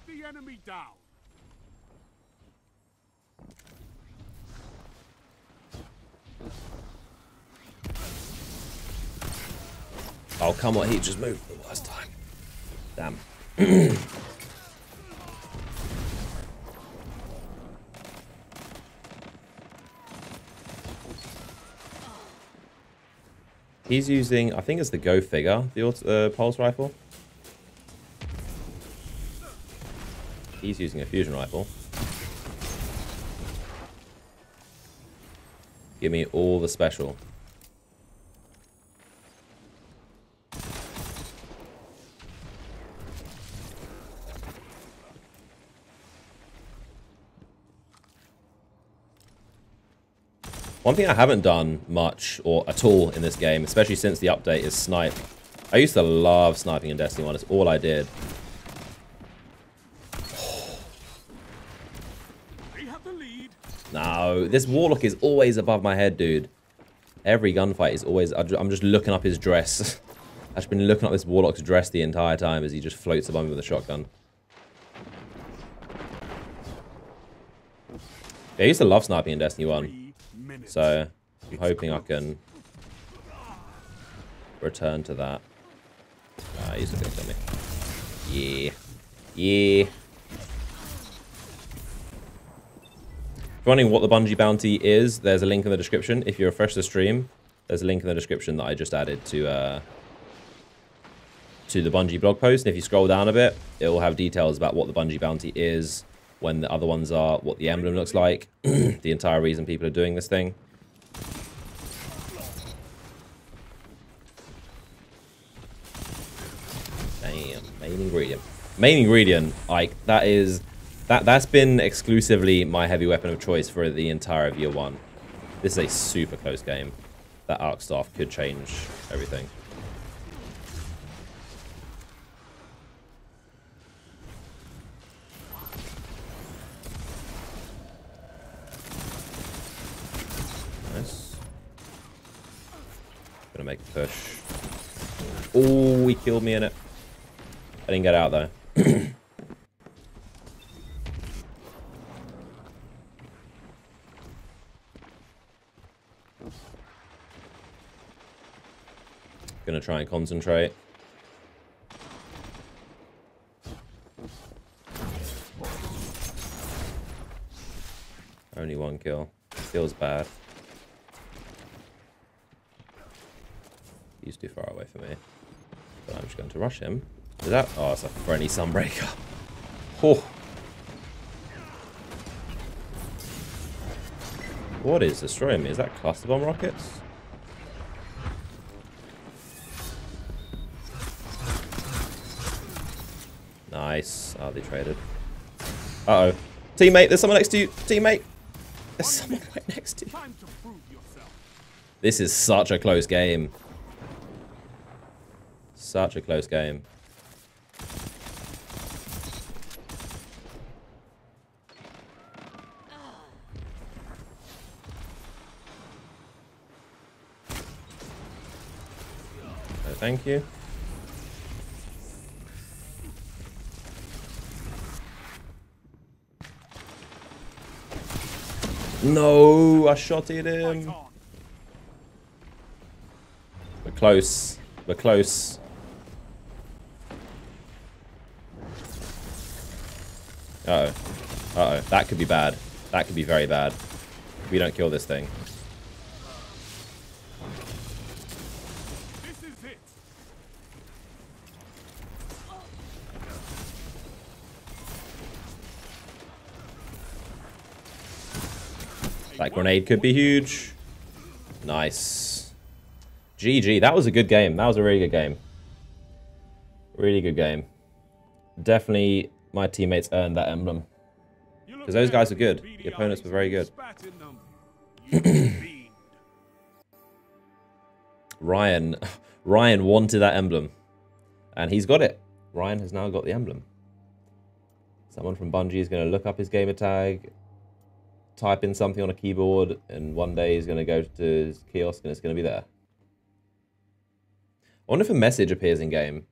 Oh, come on. He just moved the worst time. Damn. He's using, I think it's the Go Figure, the pulse rifle. He's using a fusion rifle. Give me all the special. One thing I haven't done much or at all in this game, especially since the update, is snipe. I used to love sniping in Destiny 1. It's all I did. No, this Warlock is always above my head, dude. Every gunfight is always... I'm just looking up his dress. I've just been looking up this Warlock's dress the entire time as he just floats above me with a shotgun. Yeah, I used to love sniping in Destiny 1. So, I'm hoping I can return to that. He's not going to kill me. Yeah. Yeah. If you're wondering what the Bungie bounty is, there's a link in the description. If you refresh the stream, there's a link in the description that I just added to the Bungie blog post. And if you scroll down a bit, it will have details about what the Bungie bounty is, when the other ones are, what the emblem looks like, the entire reason people are doing this thing. Damn, main ingredient. Main ingredient, like, that's been exclusively my heavy weapon of choice for the entire of year 1. This is a super close game. That arc staff could change everything. Nice. Gonna make a push. Oh, he killed me in it. I didn't get out though. Gonna try and concentrate. Only one kill. Feels bad. He's too far away from me. But I'm just going to rush him. Is that? Oh, it's a friendly Sunbreaker. Oh. What is destroying me? Is that cluster bomb rockets? Nice. Oh, they traded. Uh-oh. Teammate, there's someone next to you. Teammate. There's someone right next to you. This is such a close game. Such a close game. Oh, thank you. No, I shot at him. We're close. We're close. Uh-oh. Uh-oh. That could be bad. That could be very bad. If we don't kill this thing. This is it. That grenade could be huge. Nice. GG. That was a good game. That was a really good game. Really good game. Definitely my teammates earned that emblem. Because those guys were good. The opponents were very good. Ryan wanted that emblem. And he's got it. Ryan has now got the emblem. Someone from Bungie is going to look up his gamer tag, type in something on a keyboard, and one day he's going to go to his kiosk and it's going to be there. I wonder if a message appears in game.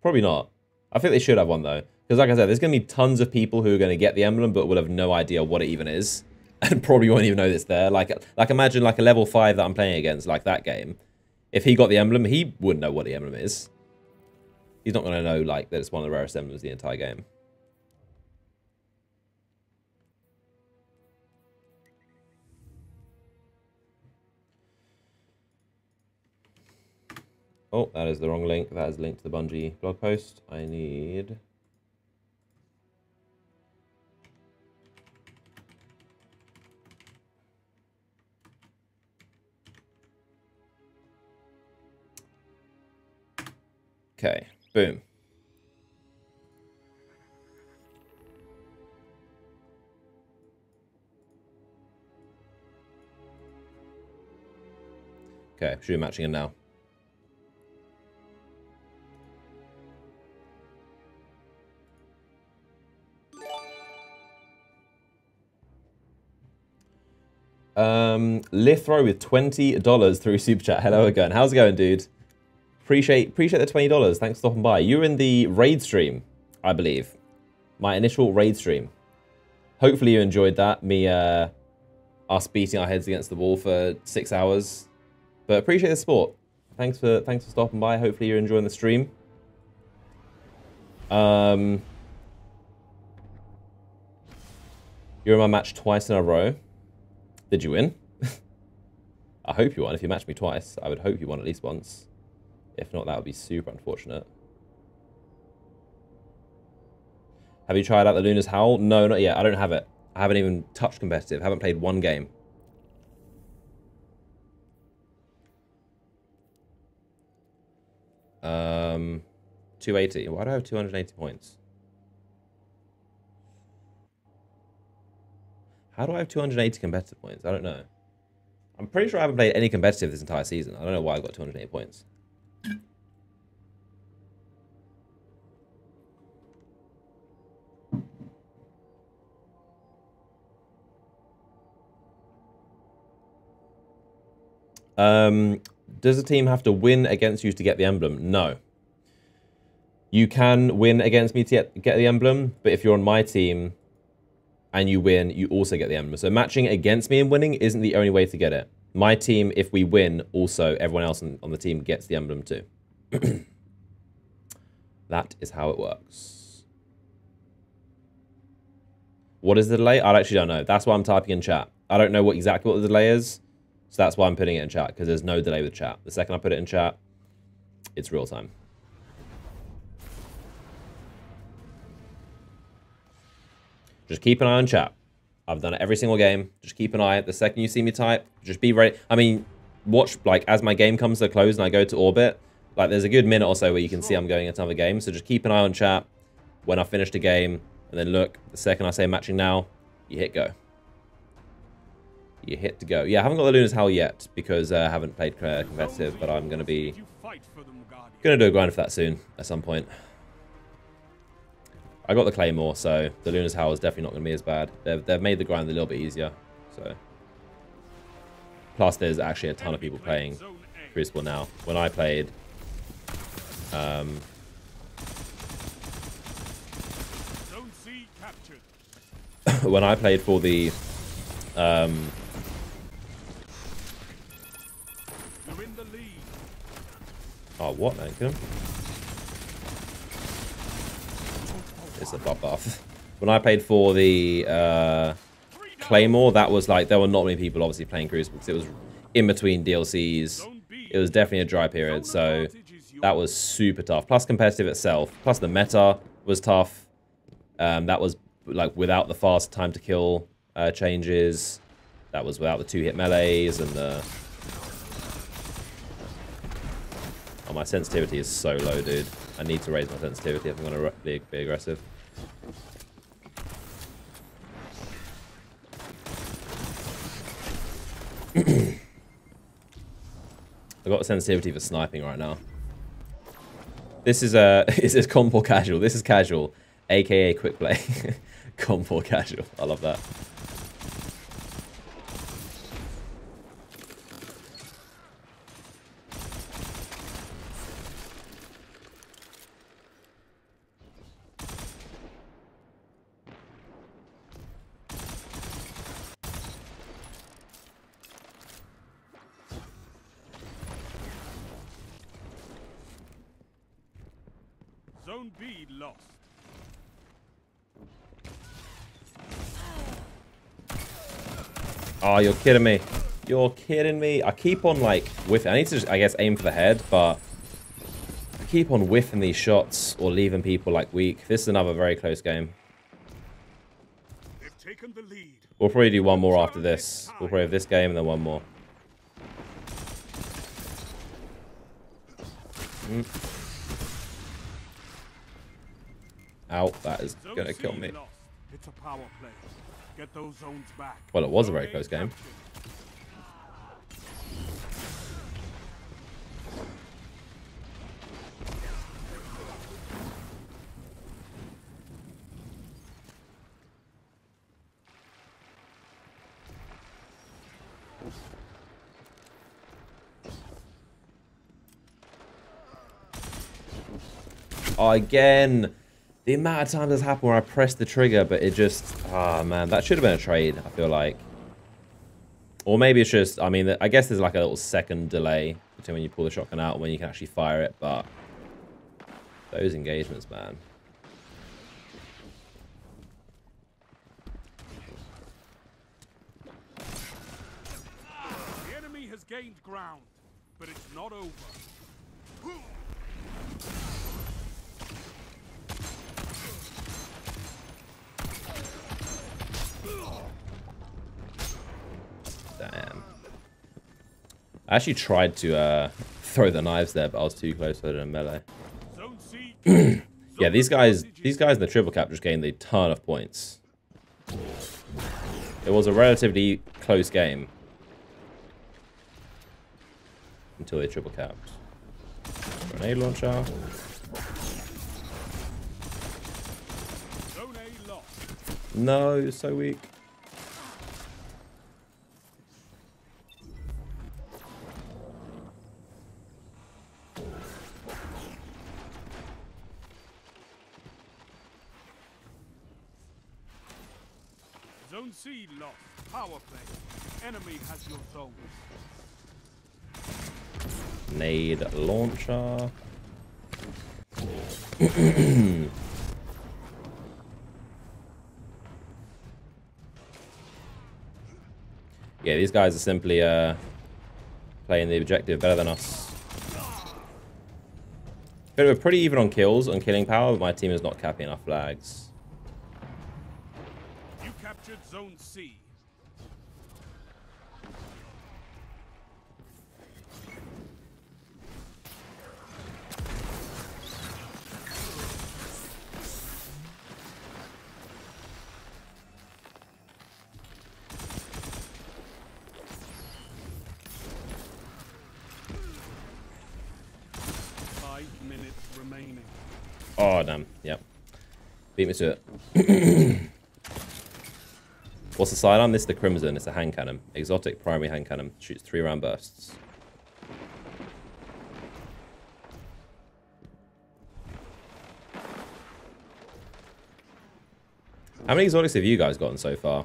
Probably not. I think they should have one though. Because like I said, there's going to be tons of people who are going to get the emblem but will have no idea what it even is. And probably won't even know it's there. Like imagine like a level 5 that I'm playing against, like that game. If he got the emblem, he wouldn't know what the emblem is. He's not going to know, like, that it's one of the rarest emblems the entire game. Oh, that is the wrong link. That is linked to the Bungie blog post. I need... Okay, boom. Okay, should be matching in now. Lithro with $20 through Super Chat. Hello again. How's it going, dude? Appreciate the $20. Thanks for stopping by. You were in the raid stream, I believe. My initial raid stream. Hopefully you enjoyed that. Me, us beating our heads against the wall for 6 hours. But appreciate the support. Thanks for stopping by. Hopefully you're enjoying the stream. You're in my match twice in a row. Did you win? I hope you won. If you matched me twice, I would hope you won at least once. If not, that would be super unfortunate. Have you tried out the Luna's Howl? No, not yet. I don't have it. I haven't even touched competitive. I haven't played one game. Um, 280. Why do I have 280 points? How do I have 280 competitive points? I don't know. I'm pretty sure I haven't played any competitive this entire season. I don't know why I got 280 points. Does the team have to win against you to get the emblem? No. You can win against me to get the emblem, but if you're on my team and you win, you also get the emblem. So matching against me and winning isn't the only way to get it. My team, if we win, also everyone else on the team gets the emblem too. That is how it works. What is the delay? I actually don't know. That's why I'm typing in chat. I don't know exactly what the delay is. So that's why I'm putting it in chat, because there's no delay with chat. The second I put it in chat, it's real time. Just keep an eye on chat. I've done it every single game. Just keep an eye. The second you see me type, just be ready. I mean, watch, like, as my game comes to a close and I go to orbit, like, there's a good minute or so where you can see I'm going into another game. So just keep an eye on chat when I finish the game. And then look, the second I say matching now, you hit go. You hit to go. Yeah, I haven't got the Luna's Howl yet because I haven't played competitive, but I'm going to be... going to do a grind for that soon at some point. I got the Claymore, so the Luna's Howl is definitely not going to be as bad. They've made the grind a little bit easier. So, plus, there's actually a ton of people playing Crucible now. When I played, when I played for the oh, what, man? Kill him? It's a bloodbath. When I played for the Claymore, that was like, there were not many people obviously playing Crucible because it was in between DLCs. It was definitely a dry period, so that was super tough. Plus competitive itself. Plus the meta was tough. That was like without the fast time to kill changes. That was without the 2-hit melees and the... Oh, my sensitivity is so low, dude. I need to raise my sensitivity if I'm going to be aggressive. I got a sensitivity for sniping right now. This is this is comp or casual. This is casual, aka Quickplay. Comp or casual. I love that. Zone B lost. Oh, you're kidding me. You're kidding me. I keep on, like, whiffing. I need to just, I guess, aim for the head, but I keep on whiffing these shots or leaving people, like, weak. This is another very close game. They've taken the lead. We'll probably do one more after this. We'll probably have this game and then one more. Ow, that is going to kill me. It's a power play. Get those zones back. Well, it was a very close game. Oh, again, the amount of times this happened where I pressed the trigger, but it just, ah, man, that should have been a trade, I feel like. Or maybe it's just, I mean, I guess there's like a little second delay between when you pull the shotgun out and when you can actually fire it, but those engagements, man. The enemy has gained ground, but it's not over. Damn. I actually tried to throw the knives there, but I was too close to it in melee. Yeah, these guys in the triple cap just gained a ton of points. It was a relatively close game until they triple capped. Grenade launcher. No, you're so weak. Zone C lost. Power play. Enemy has your zone. Nade launcher. Yeah, these guys are simply playing the objective better than us. But we're pretty even on kills, on killing power, but my team is not capping our flags. You captured Zone C. Oh, damn. Yep. Beat me to it. What's the sidearm? This is the Crimson. It's a hand cannon. Exotic primary hand cannon. Shoots 3-round bursts. How many exotics have you guys gotten so far?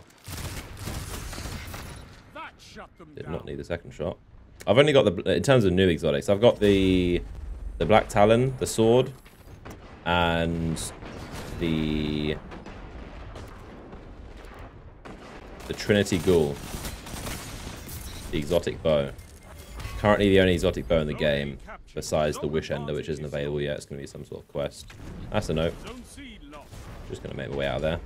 Did not need the second shot. I've only got the, in terms of new exotics, I've got the Black Talon, the sword, and the Trinity Ghoul, the exotic bow. Currently the only exotic bow in the game, besides the Wish Ender, which isn't available yet. It's going to be some sort of quest. That's a note. Just going to make my way out of there.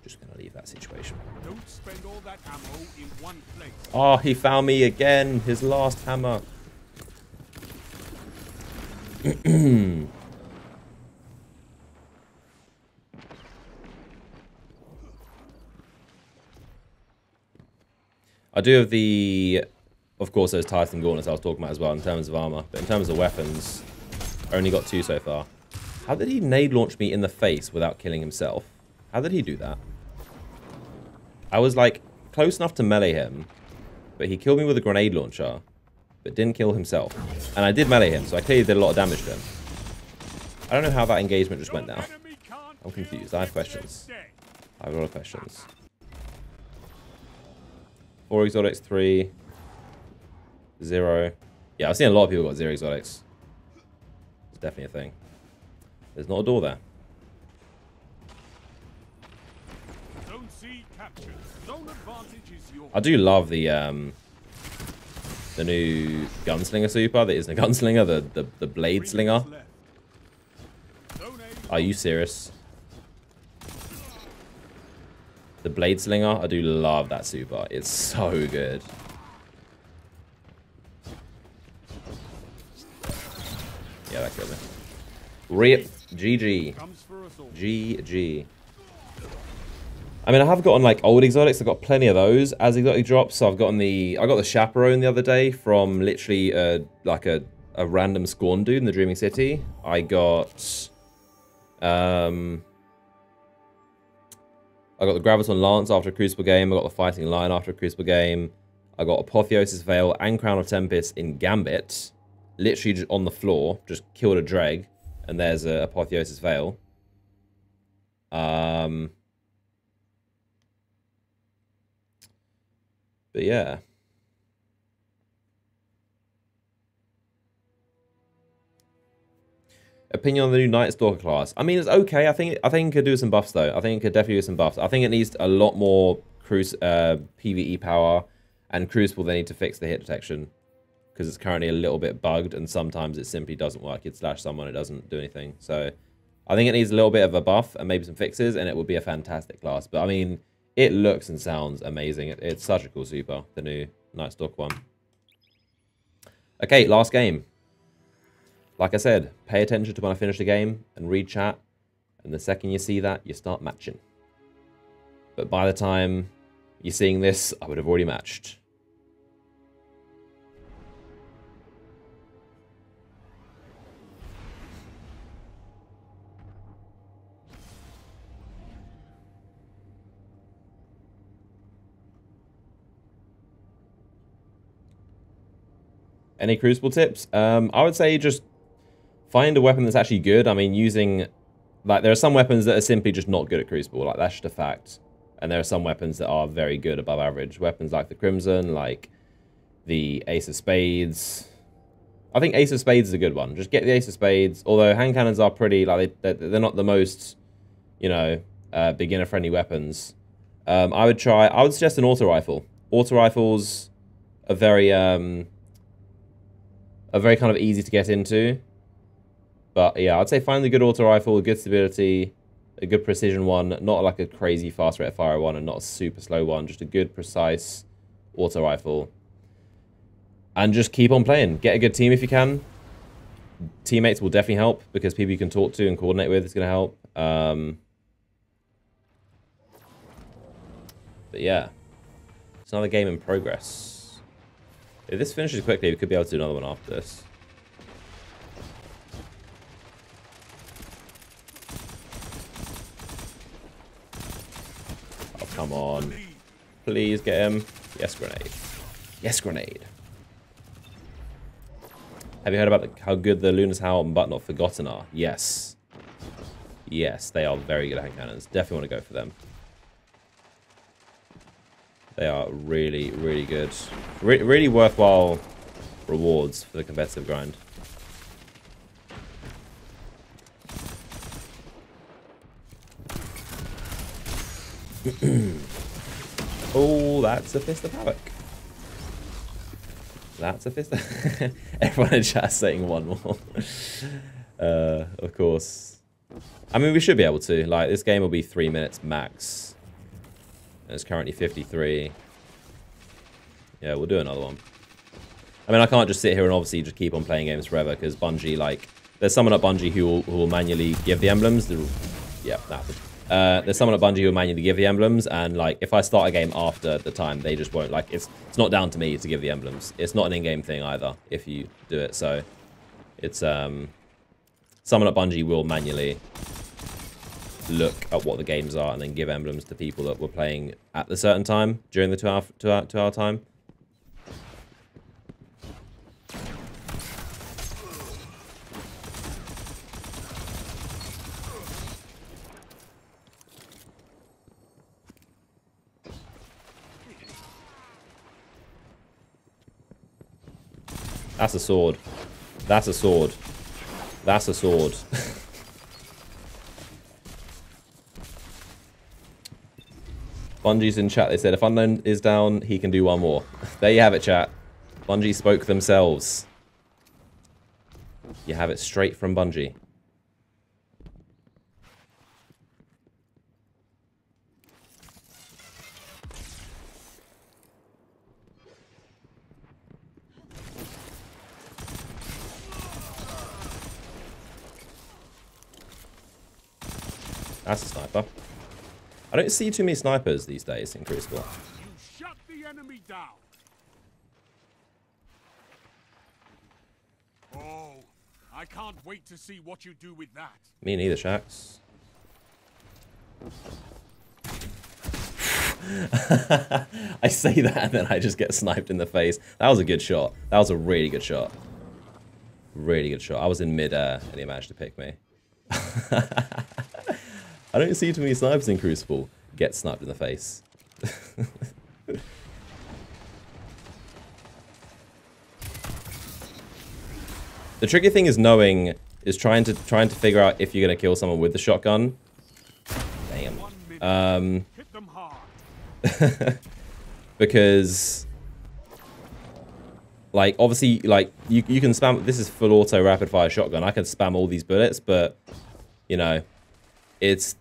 Just going to leave that situation. Don't spend all that ammo in one place. Oh, he found me again. His last hammer. I do have the, of course, those Titan gauntlets I was talking about as well in terms of armor. But in terms of weapons, I only got 2 so far. How did he nade launch me in the face without killing himself? How did he do that? I was like close enough to melee him, but he killed me with a grenade launcher, but didn't kill himself. And I did melee him, so I clearly did a lot of damage to him. I don't know how that engagement just went down. I'm confused. I have questions. I have a lot of questions. 4 exotics, 3, 0. Yeah, I've seen a lot of people got 0 exotics. It's definitely a thing. There's not a door there. Zone C captured. Zone advantage is yours. I do love the new gunslinger super that isn't a gunslinger, the blade slinger. Are you serious? The blade slinger, I do love that super. It's so good. Yeah, that killed me. Rip. GG. GG. I mean, I have gotten like old exotics. I've got plenty of those as exotic drops. So I got the chaperone the other day from literally like a random Scorn dude in the Dreaming City. I got the Graviton Lance after a Crucible game. I got the Fighting Lion after a Crucible game. I got Apotheosis Veil and Crown of Tempest in Gambit. Literally just on the floor. Just killed a Dreg. And there's a Apotheosis Veil. But yeah. Opinion on the new Night Stalker class. I mean, it's okay. I think it could do some buffs though. I think it could definitely do some buffs. I think it needs a lot more PvE power, and Crucible they need to fix the hit detection because it's currently a little bit bugged, and sometimes it simply doesn't work. You'd slash someone, it doesn't do anything. So I think it needs a little bit of a buff and maybe some fixes, and it would be a fantastic class. But I mean, it looks and sounds amazing. It's such a cool super, the new Night Stalker one. Okay, last game. Like I said, pay attention to when I finish the game and read chat. And the second you see that, you start matching. But by the time you're seeing this, I would have already matched. Any Crucible tips? I would say just find a weapon that's actually good. I mean, using... Like, there are some weapons that are simply just not good at Crucible. Like, that's just a fact. And there are some weapons that are very good above average. Weapons like the Crimson, like the Ace of Spades. I think Ace of Spades is a good one. Just get the Ace of Spades. Although hand cannons are pretty... Like, they're not the most, you know, beginner-friendly weapons. I would suggest an auto rifle. Auto rifles are very kind of easy to get into. But yeah, I'd say find a good auto rifle, a good stability, a good precision one, not like a crazy fast rate of fire one and not a super slow one, just a good precise auto rifle. And just keep on playing. Get a good team if you can. Teammates will definitely help because people you can talk to and coordinate with is going to help. But yeah, it's another game in progress. If this finishes quickly, we could be able to do another one after this. Oh, come on. Please get him. Yes, grenade. Yes, grenade. Have you heard about how good the Luna's Howl and But Not Forgotten are? Yes. Yes, they are very good hand cannons. Definitely want to go for them. They are really, really good. Really worthwhile rewards for the competitive grind. Oh, that's a Fist of Havoc. That's a Fist of... Everyone in chat saying one more. Of course. I mean, we should be able to. Like, this game will be 3 minutes max. It's currently 53. Yeah, we'll do another one. I mean, I can't just sit here and obviously just keep on playing games forever because Bungie, like, there's someone at Bungie who will manually give the emblems. Yeah, that. There's someone at Bungie who will manually give the emblems, and like, if I start a game after the time, they just won't. Like, it's not down to me to give the emblems. It's not an in-game thing either if you do it. So, it's someone at Bungie will manually look at what the games are and then give emblems to people that were playing at the certain time during the two hour time. That's a sword. That's a sword. That's a sword. Bungie's in chat. They said if Unknown is down, he can do one more. There you have it, chat. Bungie spoke themselves. You have it straight from Bungie. That's a sniper. I don't see too many snipers these days in Crucible. You shut the enemy down. Oh, I can't wait to see what you do with that. Me neither, Shax. I say that and then I just get sniped in the face. That was a good shot. That was a really good shot. Really good shot. I was in mid-air and he managed to pick me. I don't see too many snipers in Crucible get sniped in the face. The tricky thing is trying to figure out if you're gonna kill someone with the shotgun. Damn. Hit them hard. Because like obviously like you can spam, this is full auto rapid fire shotgun. I can spam all these bullets, but you know, it's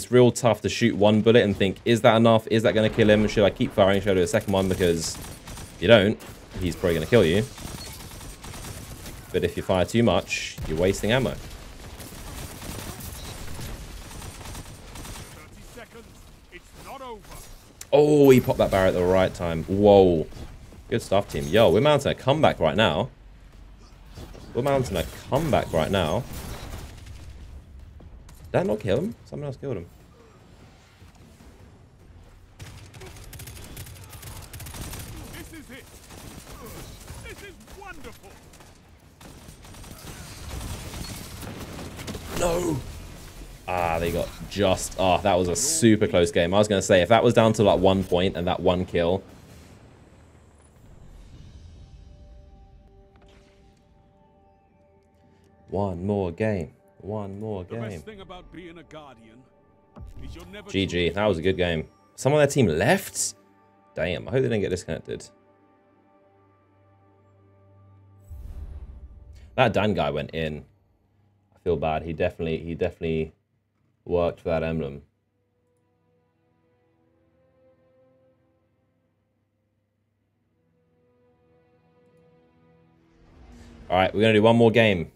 real tough to shoot one bullet and think, is that enough? Is that going to kill him? Should I keep firing? Should I do a second one? Because if you don't, he's probably going to kill you. But if you fire too much, you're wasting ammo. 30 seconds. It's not over. Oh, he popped that barrel at the right time. Whoa. Good stuff, team. Yo, we're mounting a comeback right now. We're mounting a comeback right now. Did that not kill him? Someone else killed him. This is it. This is wonderful. No. Ah, they got just... Oh, that was a super close game. I was going to say, if that was down to like 1 point and that one kill... One more game. One more game. The best thing about being a guardian is you're never GG. That was a good game. Some of their team left? Damn. I hope they didn't get disconnected. That Dan guy went in. I feel bad. He definitely worked for that emblem. All right, we're going to do one more game.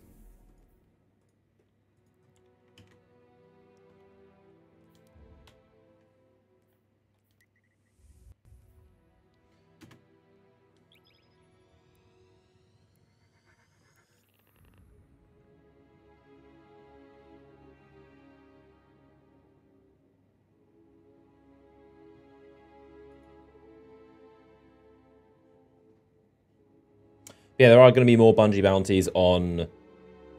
Yeah, there are going to be more Bungie bounties on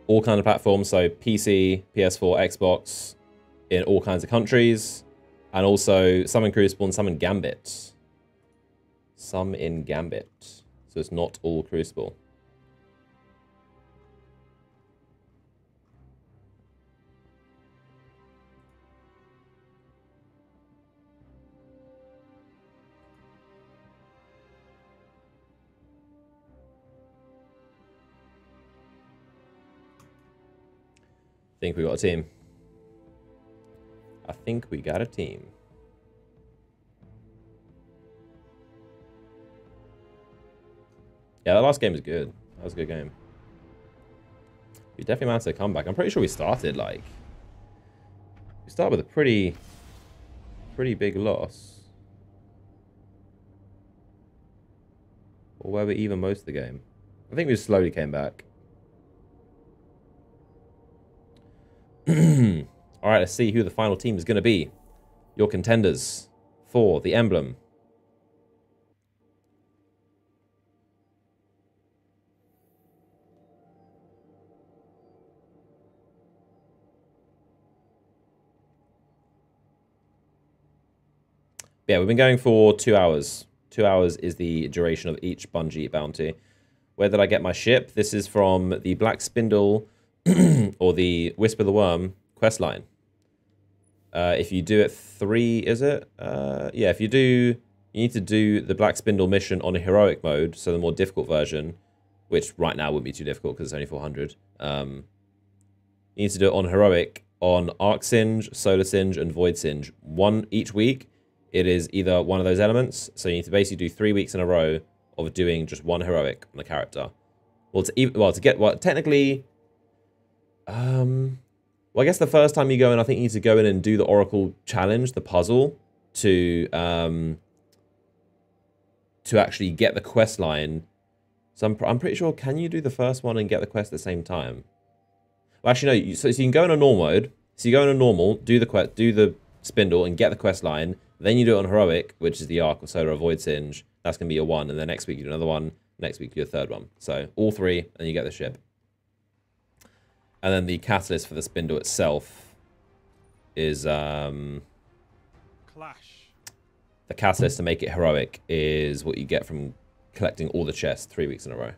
all kinds of platforms. So PC, PS4, Xbox, in all kinds of countries. And also some in Crucible and some in Gambit. Some in Gambit. So it's not all Crucible. I think we got a team. I think we got a team. Yeah, that last game was good. That was a good game. We definitely managed to come back. I'm pretty sure we started like... We started with a pretty big loss. Or were we even most of the game? I think we just slowly came back. All right, let's see who the final team is going to be. Your contenders for the emblem. Yeah, we've been going for 2 hours. 2 hours is the duration of each Bungie bounty. Where did I get my ship? This is from the Black Spindle or the Whisper the Worm questline. If you do it 3, is it? Yeah, if you do, you need to do the Black Spindle mission on a heroic mode, so the more difficult version, which right now wouldn't be too difficult because it's only 400. You need to do it on heroic on Arc Singe, Solar Singe, and Void Singe. One each week. It is either one of those elements, so you need to basically do 3 weeks in a row of doing just one heroic on the character. Technically, well, I guess the first time you go in, I think you need to go in and do the Oracle challenge, the puzzle, to actually get the quest line. So I'm pretty sure, can you do the first one and get the quest at the same time? Well, actually, no. So you can go in a normal mode. So you go in a normal, do the quest, do the spindle, and get the quest line. Then you do it on heroic, which is the Arc or Solar or Void Singe. That's going to be your 1. And then next week you do another one. Next week you do a 3rd one. So all 3, and you get the ship. And then the catalyst for the spindle itself is Clash. the catalyst to make it heroic is what you get from collecting all the chests 3 weeks in a row.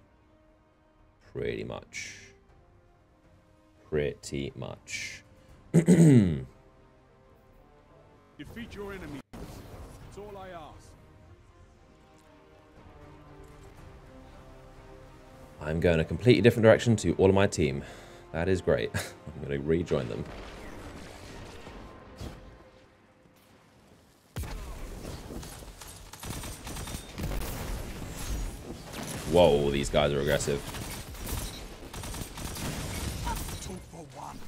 Pretty much. Pretty much. Defeat your enemies. That's all I ask. I'm going a completely different direction to all of my team. That is great. I'm going to rejoin them. Whoa, these guys are aggressive. 2 for 1.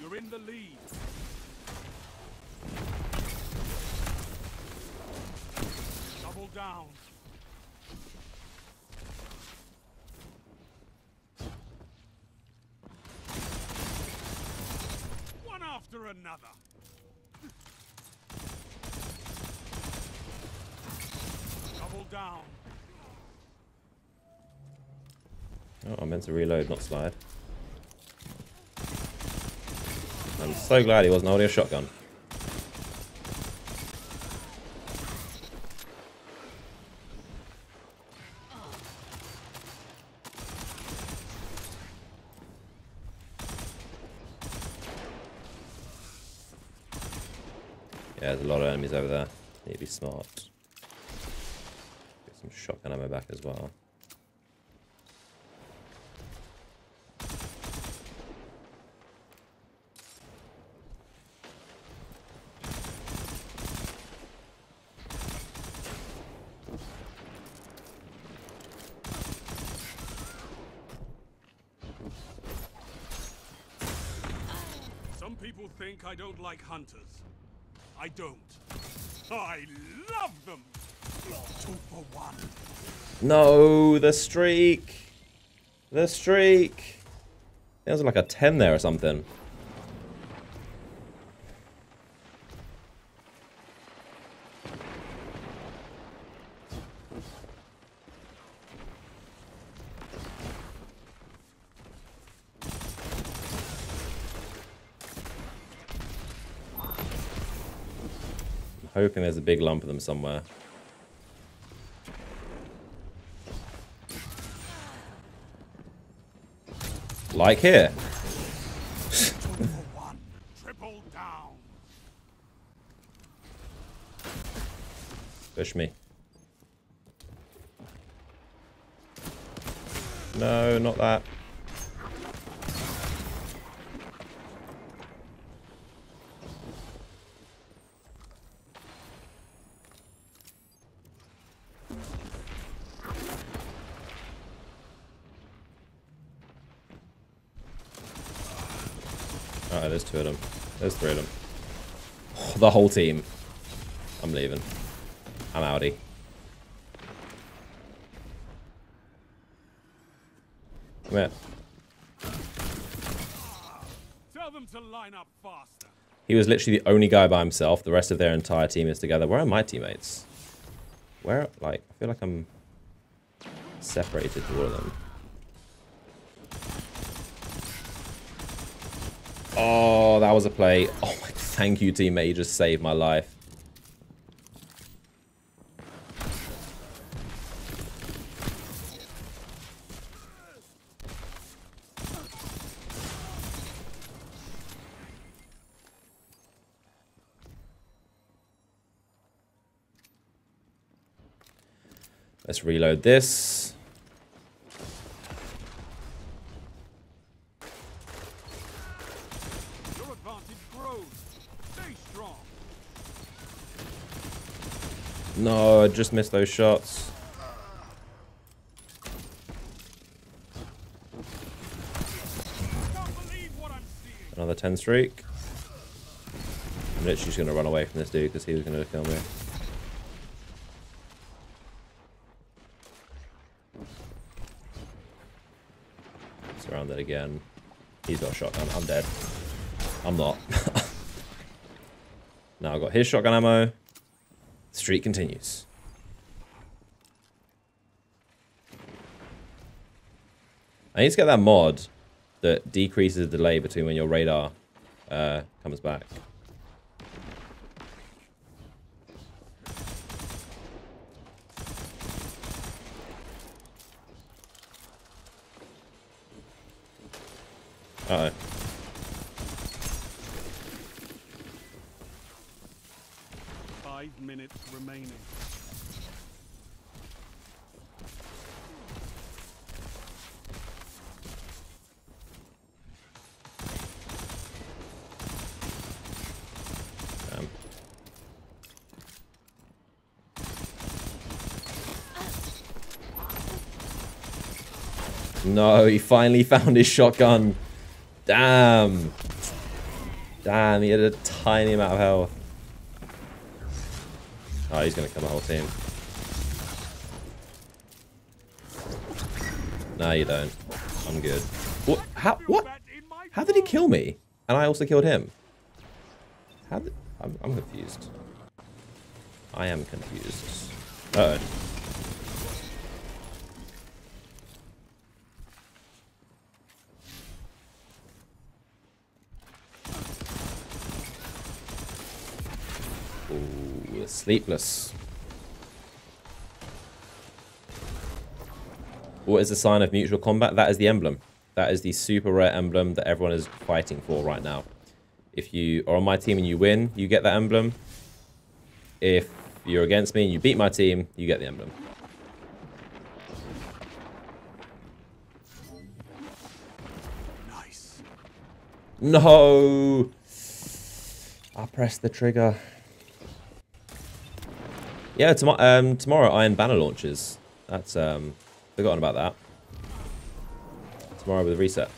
You're in the lead. Double down. One after another. Double down. Oh, I meant to reload, not slide. I'm so glad he wasn't holding a shotgun. Yeah, there's a lot of enemies over there. Need to be smart. Get some shotgun ammo back as well. Some people think I don't like hunters. I don't. I love them. 2 for 1. No, the streak. The streak. There was like a 10 there or something. Hoping there's a big lump of them somewhere. Like here. Triple down. Push me. No, not that. Alright, there's 2 of them. There's 3 of them. Oh, the whole team. I'm leaving. I'm outie. Come here. Tell them to line up faster. He was literally the only guy by himself. The rest of their entire team is together. Where are my teammates? Where, like, I feel like I'm separated to all of them. Oh, that was a play. Oh my, thank you, teammate. You just saved my life. Let's reload this. Your advantage grows. Stay strong. No, I just missed those shots. Can't believe what I'm seeing. Another 10 streak. I'm literally just going to run away from this dude because he was going to kill me. Surrounded again. He's got a shotgun. I'm dead. I'm not. Now I've got his shotgun ammo. The streak continues. I need to get that mod that decreases the delay between when your radar comes back. Uh-oh. Five minutes remaining. Damn. No, he finally found his shotgun. Damn. Damn, he had a tiny amount of health. Oh, he's going to kill the whole team. No, you don't. I'm good. What? How? What? How did he kill me? And I also killed him? How did... I'm confused. I am confused. Uh-oh. Ooh, sleepless. What is the sign of mutual combat? That is the emblem. That is the super rare emblem that everyone is fighting for right now. If you are on my team and you win, you get that emblem. If you're against me and you beat my team, you get the emblem. Nice. No! I pressed the trigger. Yeah, tomorrow Iron Banner launches. That's, forgotten about that. Tomorrow with a reset.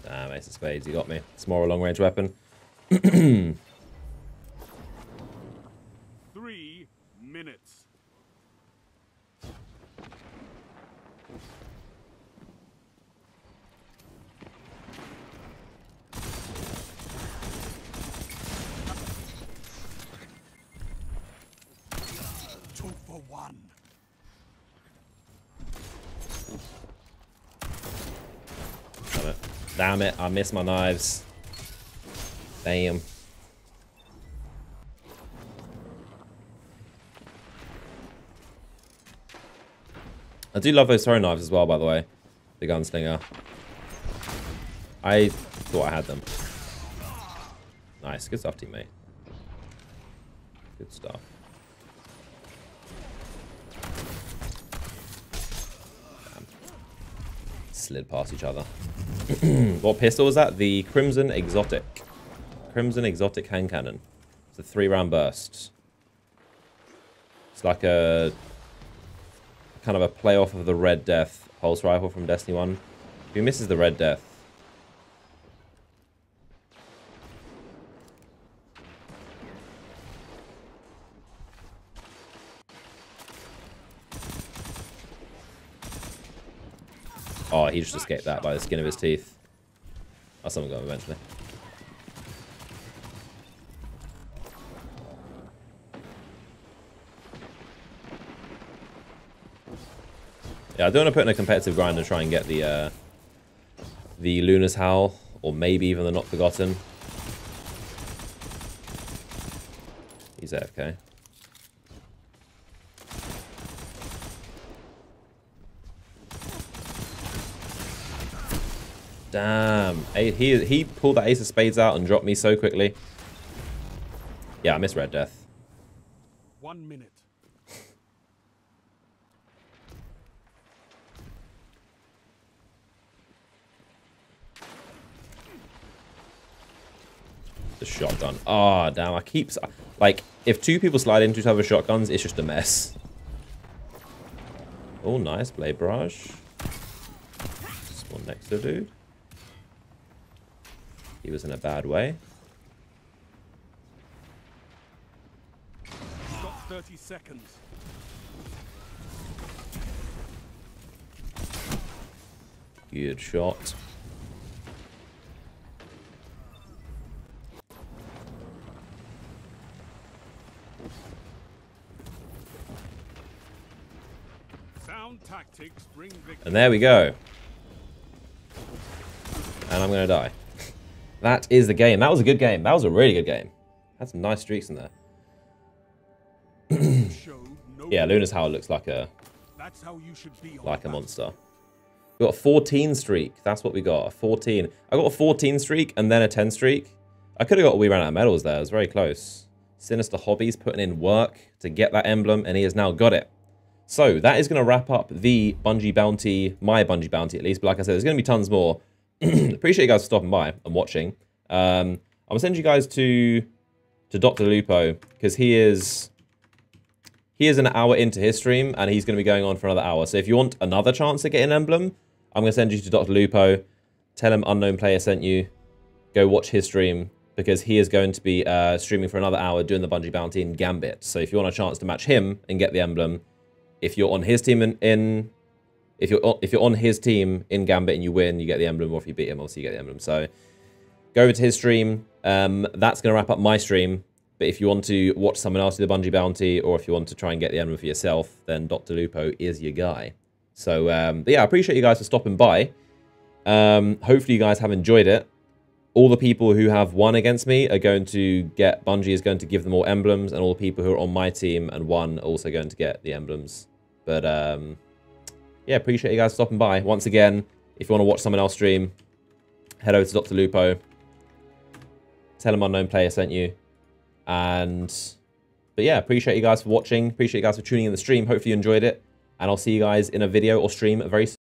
Damn, Ace of Spades, you got me. Tomorrow long range weapon. 3 minutes. Two for one. Damn it. Damn it, I missed my knives. Damn. I do love those throwing knives as well, by the way. The gunslinger. I thought I had them. Nice. Good stuff, teammate. Good stuff. Damn. Slid past each other. What pistol was that? The Crimson Exotic. Crimson Exotic hand cannon. It's a 3-round burst. It's like a kind of a play off of the Red Death pulse rifle from Destiny 1. Who misses the Red Death? Oh, he just escaped that by the skin of his teeth. Oh, someone got him eventually. Yeah, I don't want to put in a competitive grind and try and get the Luna's Howl, or maybe even the Not Forgotten. He's AFK. Damn. He pulled that ace of spades out and dropped me so quickly. Yeah, I missed Red Death. 1 minute. The shotgun. Oh, damn. I keep... Like, if two people slide into each other with shotguns, it's just a mess. Oh, nice. Blade Barrage. Spawn next to the dude. He was in a bad way. Got 30 seconds. Good shot. Sound tactics bring victory. And there we go. And I'm going to die. That is the game. That was a good game. That was a really good game. Had some nice streaks in there. Yeah, Luna's Howl looks like a monster. We got a 14 streak. That's what we got. A 14. I got a 14 streak and then a 10 streak. I could have got We Ran Out of Medals there. It was very close. Sinister Hobbies putting in work to get that emblem, and he has now got it. So that is going to wrap up the Bungie bounty, my Bungie bounty at least. But like I said, there's going to be tons more. Appreciate you guys for stopping by and watching. I'm going to send you guys to Dr. Lupo because he is an hour into his stream and he's going to be going on for another hour. So if you want another chance to get an emblem, I'm going to send you to Dr. Lupo. Tell him Unknown Player sent you. Go watch his stream because he is going to be streaming for another hour doing the Bungie bounty in Gambit. So if you want a chance to match him and get the emblem, if you're on his team if you're on his team in Gambit and you win, you get the emblem, or if you beat him, also you get the emblem. So go over to his stream. That's going to wrap up my stream. But if you want to watch someone else do the Bungie bounty, or if you want to try and get the emblem for yourself, then Dr. Lupo is your guy. So, but yeah, I appreciate you guys for stopping by. Hopefully you guys have enjoyed it. All the people who have won against me are going to get... Bungie is going to give them all emblems, and all the people who are on my team and won are also going to get the emblems. But, yeah, appreciate you guys stopping by. Once again, if you want to watch someone else stream, head over to Dr. Lupo. Tell him Unknown Player sent you. But yeah, appreciate you guys for watching. Appreciate you guys for tuning in the stream. Hopefully you enjoyed it. And I'll see you guys in a video or stream very soon.